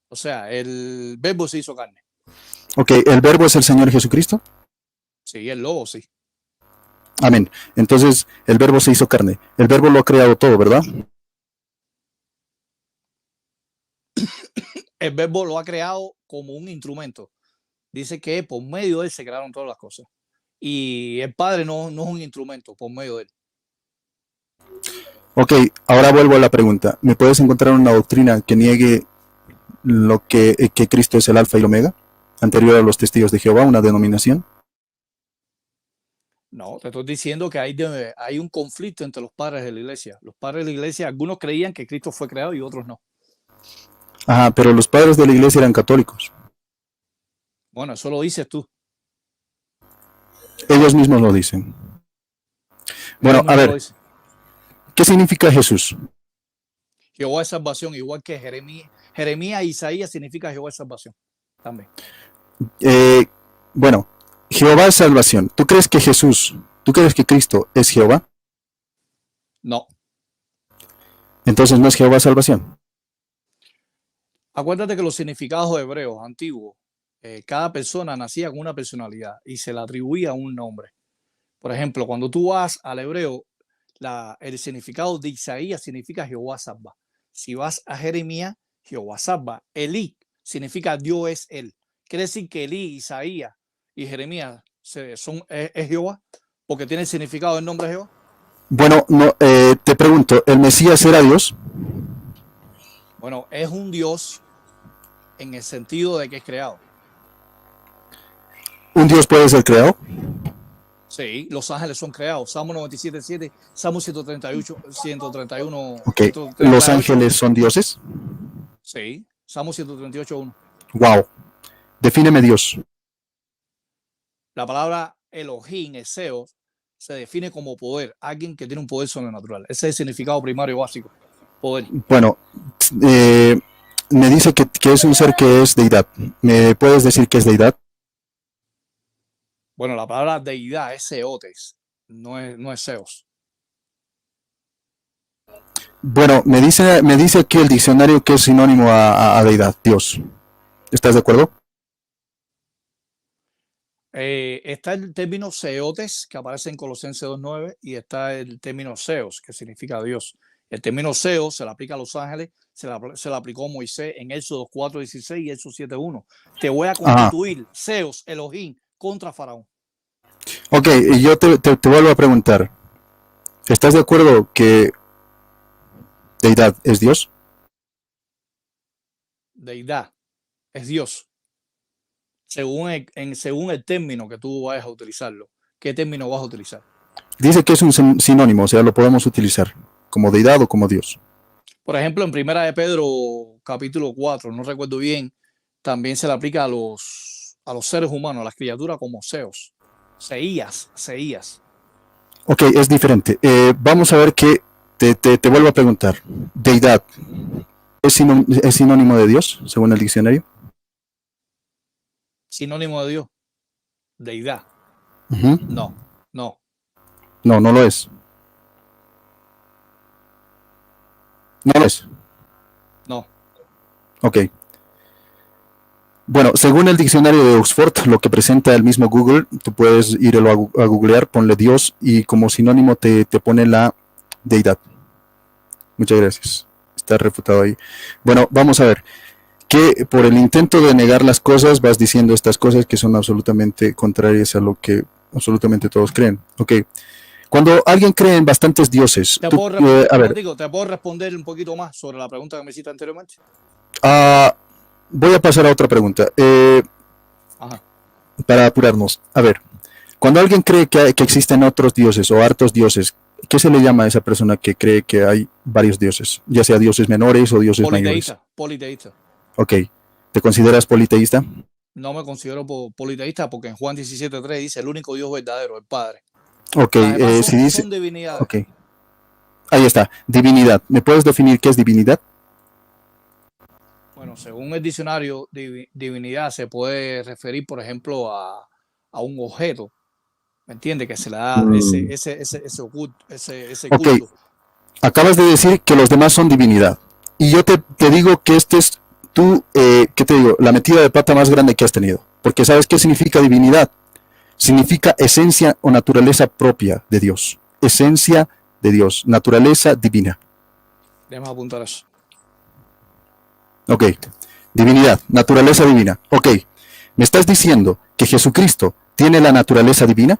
O sea, el verbo se hizo carne.
Ok, ¿el verbo es el Señor Jesucristo?
Sí, el lobo, sí.
Amén. Entonces, el verbo se hizo carne. El verbo lo ha creado todo, ¿verdad?
El verbo lo ha creado como un instrumento. Dice que por medio de él se crearon todas las cosas. y el Padre no es un instrumento por medio de él.
Ok, ahora vuelvo a la pregunta. ¿Me puedes encontrar una doctrina que niegue que Cristo es el Alfa y el Omega, anterior a los testigos de Jehová, una denominación?
No, te estoy diciendo que hay un conflicto entre los padres de la iglesia. Los padres de la iglesia, algunos creían que Cristo fue creado y otros no.
Ajá, pero los padres de la iglesia eran católicos.
Bueno, eso lo dices tú.
Ellos mismos lo dicen. Bueno, a ver, ¿qué significa Jesús?
Jehová es salvación, igual que Jeremías e Isaías significa Jehová es salvación también.
Bueno, Jehová es salvación. ¿Tú crees que Cristo es Jehová?
No.
Entonces no es Jehová salvación.
Acuérdate que los significados hebreos antiguos, cada persona nacía con una personalidad y se le atribuía un nombre. Por ejemplo, cuando tú vas al hebreo, el significado de Isaías significa Jehová salva. Si vas a Jeremías, Jehová salva. Elí significa Dios es él. Quiere decir que Elí, Isaías y Jeremías es Jehová, porque tiene el significado del nombre de Jehová.
Bueno, no, te pregunto, ¿el Mesías era Dios?
Bueno, es un Dios en el sentido de que es creado.
¿Un Dios puede ser creado?
Sí, los ángeles son creados. Salmo 97:7, Salmo 138, 131.
Ok, ¿los ángeles son dioses?
Sí, Salmo 138:1.
Wow. Defíneme Dios.
La palabra Elohim, Eseo, se define como poder, alguien que tiene un poder sobrenatural. Ese es el significado primario básico, poder.
Bueno, me dice que es un ser que es deidad. ¿Me puedes decir qué es deidad?
Bueno, la palabra deidad es Seotes, no es Zeus.
Bueno, me dice aquí el diccionario que es sinónimo a deidad, Dios. ¿Estás de acuerdo?
Está el término Seotes, que aparece en Colosenses 2:9, y está el término Zeus, que significa Dios. El término Zeus se le aplica a los ángeles, se le aplicó a Moisés en Éxodo 4:16 y Éxodo 7:1. Te voy a constituir, Zeus, Elohim, contra Faraón.
Ok, y yo te vuelvo a preguntar. ¿Estás de acuerdo que deidad es Dios?
Deidad es Dios. Según el término que tú vayas a utilizarlo. ¿Qué término vas a utilizar?
Dice que es un sinónimo, o sea, lo podemos utilizar como deidad o como Dios.
Por ejemplo, en Primera de Pedro, capítulo 4, no recuerdo bien, también se le aplica a los seres humanos, a las criaturas como Zeus. Seías.
Ok, es diferente. Vamos a ver que te vuelvo a preguntar. ¿Deidad es sinónimo de Dios, según el diccionario?
Sinónimo de Dios. Deidad. No.
No lo es. No lo es.
No.
Ok. Bueno, según el diccionario de Oxford, lo que presenta el mismo Google, tú puedes irlo a googlear, ponle Dios y como sinónimo te pone la deidad. Muchas gracias. Está refutado ahí. Bueno, vamos a ver. Que por el intento de negar las cosas vas diciendo estas cosas que son absolutamente contrarias a lo que absolutamente todos creen. Ok. Cuando alguien cree en bastantes dioses...
¿Te puedo responder un poquito más sobre la pregunta que me hiciste anteriormente?
Voy a pasar a otra pregunta. Para apurarnos. A ver, cuando alguien cree que existen otros dioses o hartos dioses, ¿qué se le llama a esa persona que cree que hay varios dioses? Ya sea dioses menores o dioses mayores.
Politeísta.
Ok. ¿Te consideras politeísta?
No me considero politeísta porque en Juan 17:3 dice el único Dios verdadero, el Padre.
Ok, si dice...
Son divinidades.
Ok. Ahí está, divinidad. ¿Me puedes definir qué es divinidad?
Bueno, según el diccionario, divinidad se puede referir, por ejemplo, a un objeto, ¿me entiendes? Que se le da ese culto.
Ok, acabas de decir que los demás son divinidad. Y yo te digo que este es ¿qué te digo? La metida de pata más grande que has tenido. Porque ¿sabes qué significa divinidad? Significa esencia o naturaleza propia de Dios. Esencia de Dios, naturaleza divina.
Déjame apuntar eso.
Ok, divinidad, naturaleza divina. Ok, me estás diciendo que Jesucristo ¿tiene la naturaleza divina?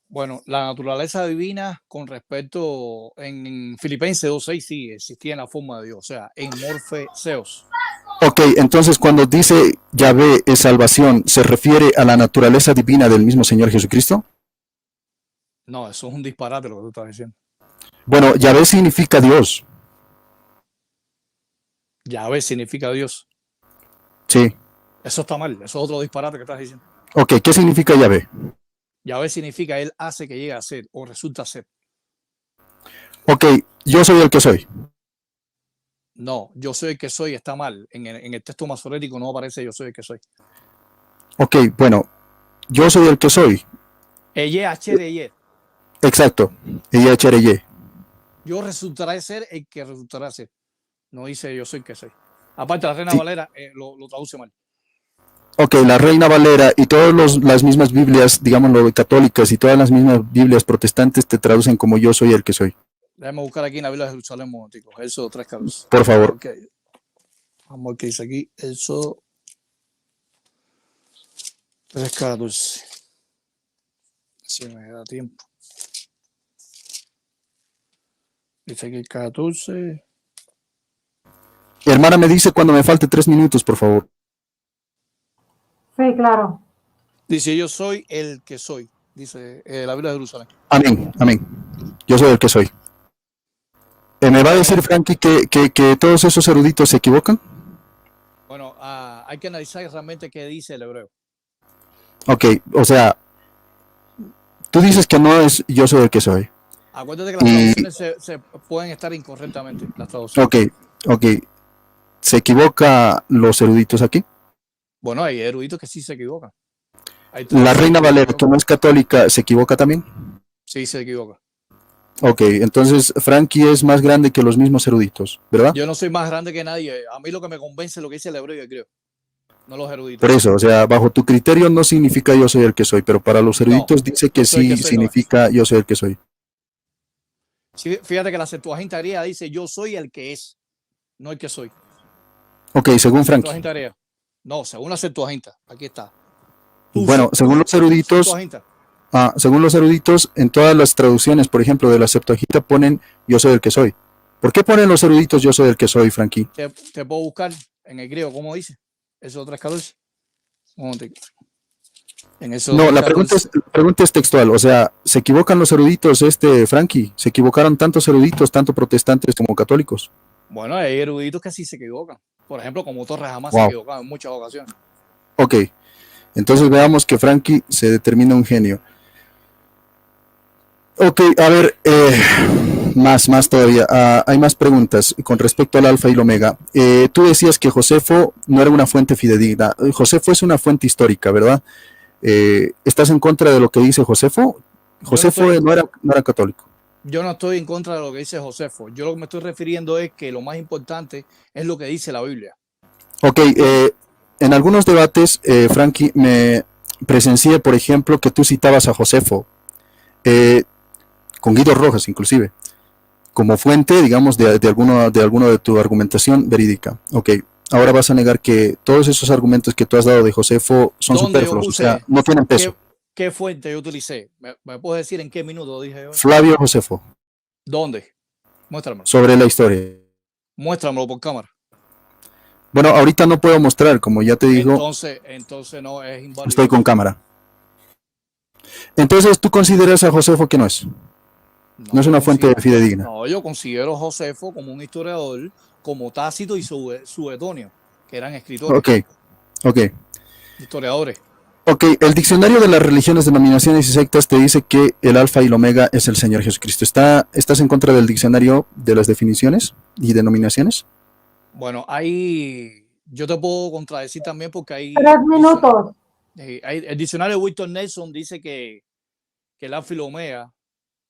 Bueno, la naturaleza divina con respecto en Filipenses 2:6 sí existía en la forma de Dios, o sea, en morfe seos.
Ok, entonces cuando dice Yahvé es salvación, ¿se refiere a la naturaleza divina del mismo Señor Jesucristo?
No, eso es un disparate lo que tú estás diciendo.
Bueno, Yahvé significa Dios.
Yahvé significa Dios.
Sí.
Eso está mal, eso es otro disparate que estás diciendo.
Ok, ¿qué significa Yahvé?
Yahvé significa Él hace que llegue a ser o resulta ser.
Ok, yo soy el que soy.
No, yo soy el que soy, está mal. En el texto masorético no aparece yo soy el que soy.
Ok, bueno, yo soy el que soy.
Eye, H,
Exacto. Ella echaré.
yo resultaré ser el que resultará ser. No dice yo soy el que soy. Aparte, la Reina
Sí.
Valera lo traduce mal.
Ok, la Reina Valera y todas las mismas Biblias, digámoslo, católicas y todas las mismas Biblias protestantes te traducen como yo soy el que soy.
Déjame buscar aquí en la Biblia de Jerusalén un momentico. Éxodo 3:14.
Por favor.
Ok. Vamos a ver qué dice aquí. Éxodo 3:14. Si me da tiempo. Dice aquí 14.
Hermana, me dice cuando me falte 3 minutos, por favor.
Sí, claro.
Dice yo soy el que soy. Dice la Biblia de Jerusalén.
Amén, amén. Yo soy el que soy. ¿Me va a decir, Frankie, que todos esos eruditos se equivocan?
Bueno, hay que analizar realmente qué dice el hebreo.
Ok, o sea, tú dices que no es yo soy el que soy.
Acuérdate que las traducciones se pueden estar incorrectamente. Las traducciones.
Ok. ¿Se equivoca los eruditos aquí?
Bueno, hay eruditos que sí se equivocan.
La Reina Valera, que no es católica, ¿se equivoca también?
Sí, se equivoca.
Ok, entonces Frankie es más grande que los mismos eruditos, ¿verdad?
Yo no soy más grande que nadie. A mí lo que me convence es lo que dice el hebreo y el griego, no los eruditos.
Por eso, o sea, bajo tu criterio no significa yo soy el que soy, pero para los eruditos dice que sí significa yo soy el que soy.
Sí, fíjate que la Septuaginta griega dice yo soy el que es, no el que soy.
Ok, según Frankie.
No, según la Septuaginta. Aquí está.
Bueno, según los eruditos, en todas las traducciones, por ejemplo, de la Septuaginta ponen yo soy el que soy. ¿Por qué ponen los eruditos yo soy el que soy, Frankie?
Te puedo buscar en el griego, ¿cómo dice? Eso 3:14.
No, la pregunta es textual, o sea, ¿se equivocan los eruditos, Frankie? ¿Se equivocaron tantos eruditos, tanto protestantes como católicos?
Bueno, hay eruditos que sí se equivocan. Por ejemplo, como Torres jamás se equivocaba en muchas ocasiones.
Ok, entonces veamos que Frankie se determina un genio. Ok, a ver, más todavía. Hay más preguntas con respecto al alfa y el omega. Tú decías que Josefo no era una fuente fidedigna. Josefo es una fuente histórica, ¿verdad? ¿Estás en contra de lo que dice Josefo? Josefo no era católico.
Yo no estoy en contra de lo que dice Josefo. Yo lo que me estoy refiriendo es que lo más importante es lo que dice la Biblia.
Ok, en algunos debates, Frankie, me presencié, por ejemplo, que tú citabas a Josefo, con Guido Rojas inclusive, como fuente, digamos, de alguno de tu argumentación verídica. Ok, ahora vas a negar que todos esos argumentos que tú has dado de Josefo son superfluos, o sea, no tienen peso.
¿Qué fuente yo utilicé? ¿Me puedes decir en qué minuto dije yo?
Flavio Josefo.
¿Dónde? Muéstramelo.
Sobre la historia.
Muéstramelo por cámara.
Bueno, ahorita no puedo mostrar, como ya te digo.
Entonces no es inválido.
Estoy con cámara. Entonces, ¿tú consideras a Josefo que no es? No es una fuente fidedigna.
No, yo considero a Josefo como un historiador, como Tácito y Suetonio, que eran escritores.
Ok.
Historiadores.
Ok, el diccionario de las religiones, denominaciones y sectas te dice que el alfa y el omega es el Señor Jesucristo. ¿Estás en contra del diccionario de las definiciones y denominaciones?
Bueno, yo te puedo contradecir también porque hay...
3 minutos.
El diccionario de Wilton Nelson dice que el alfa y el omega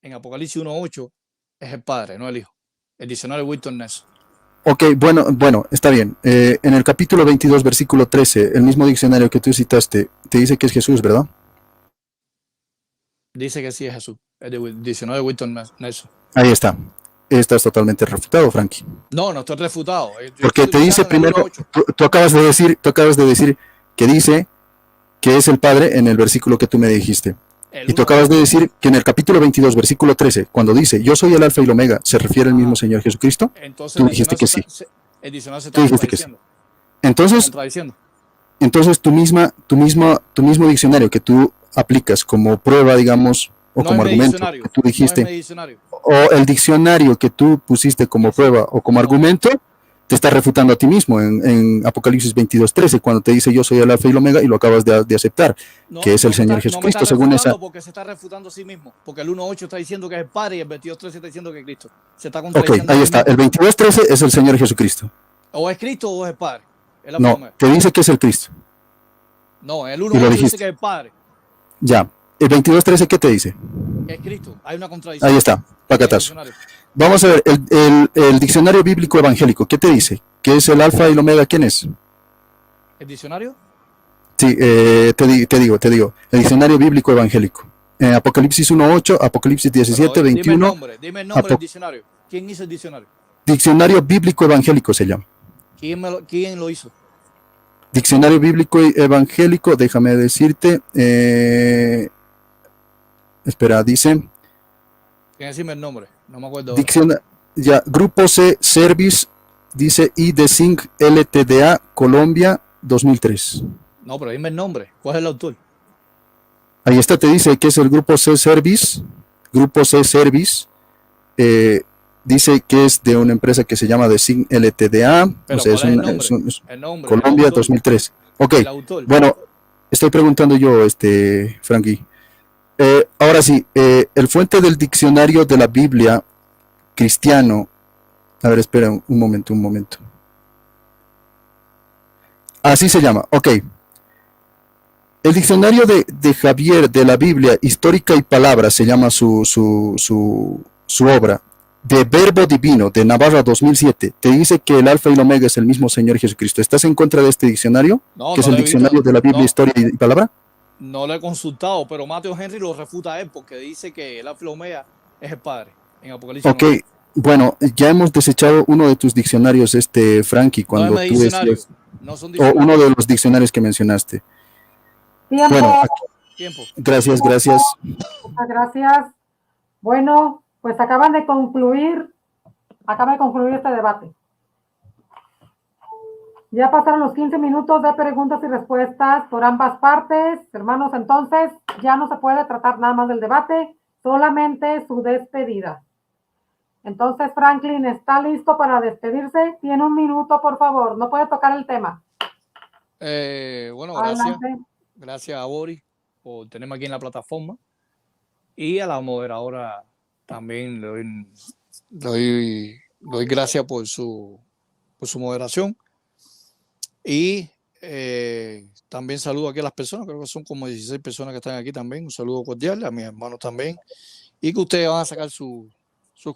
en Apocalipsis 1:8 es el Padre, no el Hijo. El diccionario de Wilton Nelson.
Ok, bueno, está bien. En el capítulo 22, versículo 13, el mismo diccionario que tú citaste, te dice que es Jesús, ¿verdad?
Dice que sí es Jesús. El diccionario de Wilton Nelson.
Ahí está. Estás totalmente refutado, Frankie.
No estoy refutado.
Porque te dice primero, tú acabas de decir que dice que es el Padre en el versículo que tú me dijiste.
El
Y tú
uno
acabas de decir que en el capítulo 22, versículo 13, cuando dice, yo soy el alfa y el omega, ¿se refiere al mismo Señor Jesucristo?
Entonces
Tú dijiste que sí.
el diccionario se
Tú
está
dijiste que sí.
contradiciendo.
Entonces,
Contradiciendo.
entonces tu mismo diccionario que tú aplicas como prueba, digamos, o
No
como
es mi
argumento,
diccionario.
que tú
No es
dijiste,
mi diccionario.
o el diccionario que tú pusiste como prueba o como
No.
argumento, te está refutando a ti mismo en Apocalipsis 22:13, cuando te dice yo soy el alfa y el omega, y lo acabas de aceptar,
No,
que es el Señor
no me
Jesucristo,
está
según esa...
refutando porque se está refutando a sí mismo. Porque el 1.8 está diciendo que es el Padre y el 22.13 está diciendo que es Cristo. Se está
Ok,
contradiciendo.
ahí está. El 22:13 es el Señor Jesucristo.
O es Cristo o es el Padre. Es la
No,
forma.
te dice que es el Cristo.
No, el
Y lo
1.8 dice
dijiste.
que es el Padre.
Ya. El 22:13, ¿qué te dice?
Que es Cristo. Hay una contradicción.
Ahí está,
En el
pacatazo.
diccionario.
Vamos a ver, el diccionario bíblico evangélico, ¿qué te dice? ¿Qué es el alfa y el omega? ¿Quién es?
¿El diccionario?
Sí, te digo. El diccionario bíblico evangélico. Apocalipsis 1:8, Apocalipsis 17,
Pero,
21.
Dime el nombre del diccionario. ¿Quién hizo el diccionario?
Diccionario bíblico evangélico se llama.
¿Quién lo hizo?
Diccionario bíblico evangélico, déjame decirte. Espera, dice.
Tienes que decirme el nombre. No me acuerdo.
Ya, Grupo C Service, dice IDESINC LTDA Colombia 2003.
No, pero dime el nombre. ¿Cuál es el autor?
Ahí está, te dice que es el Grupo C Service. Grupo C Service. Dice que es de una empresa que se llama DESINC LTDA.
Pero
o sea,
¿cuál es el nombre?
Colombia 2003. Ok,
el autor.
bueno, estoy preguntando yo, Frankie. Ahora sí, el fuente del diccionario de la Biblia cristiano. A ver, espera un momento. Así se llama, ok. El diccionario de Javier de la Biblia, Histórica y Palabra, se llama su obra. De Verbo Divino, de Navarra 2007, te dice que el alfa y el omega es el mismo Señor Jesucristo. ¿Estás en contra de este diccionario?
No,
que es
no
el
lo he
diccionario
visto.
de la Biblia,
No.
Historia y Palabra.
No lo he consultado, pero Mateo Henry lo refuta a él porque dice que el alfa y omega es el Padre en Apocalipsis.
Ok, bueno, ya hemos desechado uno de tus diccionarios, Frankie, cuando
no es
tú
diccionario,
decías,
no son
o
diccionarios.
uno de los diccionarios que mencionaste.
Tiempo.
Bueno,
Tiempo.
gracias.
Muchas gracias. Bueno, pues acaba de concluir este debate. Ya pasaron los 15 minutos de preguntas y respuestas por ambas partes. Hermanos, entonces ya no se puede tratar nada más del debate, solamente su despedida. Entonces, Franklin, ¿está listo para despedirse? Tiene 1 minuto, por favor. No puede tocar el tema.
Bueno, gracias a Boris por tenerme aquí en la plataforma, y a la moderadora también le doy gracias por su moderación, y también saludo aquí a las personas, creo que son como 16 personas que están aquí también. Un saludo cordial a mis hermanos también, y que ustedes van a sacar sus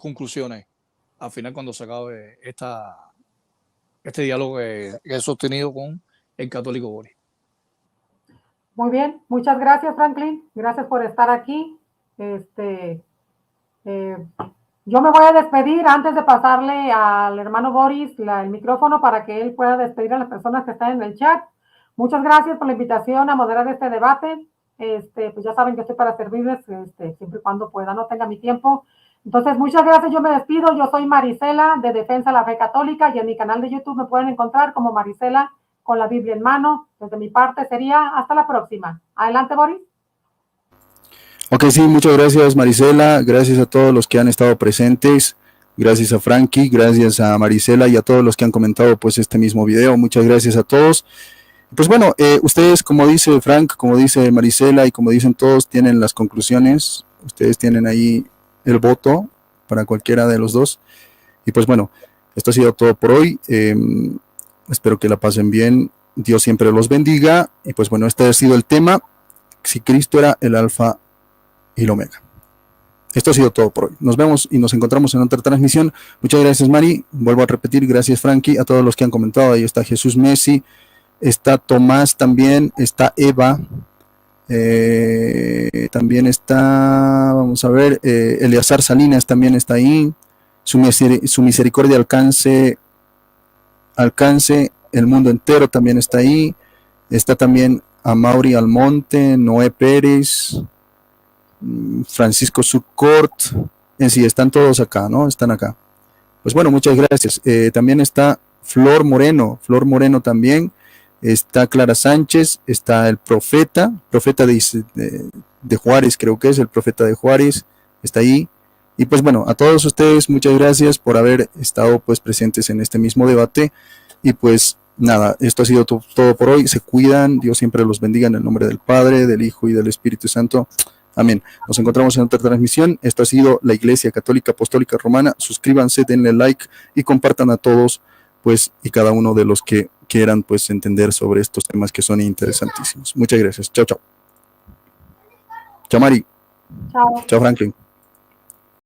conclusiones al final cuando se acabe este diálogo que he sostenido con el católico Boris.
Muy bien, muchas gracias, Franklin. Gracias por estar aquí. Yo me voy a despedir antes de pasarle al hermano Boris el micrófono para que él pueda despedir a las personas que están en el chat. Muchas gracias por la invitación a moderar este debate. Pues ya saben que estoy para servirles siempre y cuando pueda, no tenga mi tiempo. Entonces, muchas gracias. Yo me despido. Yo soy Marisela de Defensa de la Fe Católica, y en mi canal de YouTube me pueden encontrar como Marisela con la Biblia en mano. Desde mi parte sería hasta la próxima. Adelante, Boris.
Ok, sí, muchas gracias, Marisela. Gracias a todos los que han estado presentes. Gracias a Frankie, gracias a Marisela y a todos los que han comentado pues este mismo video. Muchas gracias a todos. Pues bueno, ustedes, como dice Frank, como dice Marisela y como dicen todos, tienen las conclusiones. Ustedes tienen ahí el voto para cualquiera de los dos. Y pues bueno, esto ha sido todo por hoy. Espero que la pasen bien. Dios siempre los bendiga. Y pues bueno, este ha sido el tema. Si Cristo era el alfa y el omega. Esto ha sido todo por hoy. Nos vemos y nos encontramos en otra transmisión. Muchas gracias, Mari. Vuelvo a repetir, gracias, Frankie, a todos los que han comentado. Ahí está Jesús Messi, está Tomás también, está Eva, también está, vamos a ver, Eleazar Salinas también está ahí. Su misericordia alcance el mundo entero, también está ahí. Está también Amaury Almonte, Noé Pérez, Francisco Sucort, en sí, están todos acá, ¿no? Están acá. Pues bueno, muchas gracias. También está Flor Moreno también, está Clara Sánchez, está el profeta de Juárez, creo que es el profeta de Juárez, está ahí. Y pues bueno, a todos ustedes muchas gracias por haber estado pues presentes en este mismo debate. Y pues nada, esto ha sido todo por hoy. Se cuidan, Dios siempre los bendiga en el nombre del Padre, del Hijo y del Espíritu Santo. Amén. Nos encontramos en otra transmisión. Esto ha sido la Iglesia Católica Apostólica Romana. Suscríbanse, denle like y compartan a todos, pues, y cada uno de los que quieran, pues, entender sobre estos temas que son interesantísimos. Muchas gracias. Chao, chao. Chao, Mari.
Chao.
Chao, Franklin.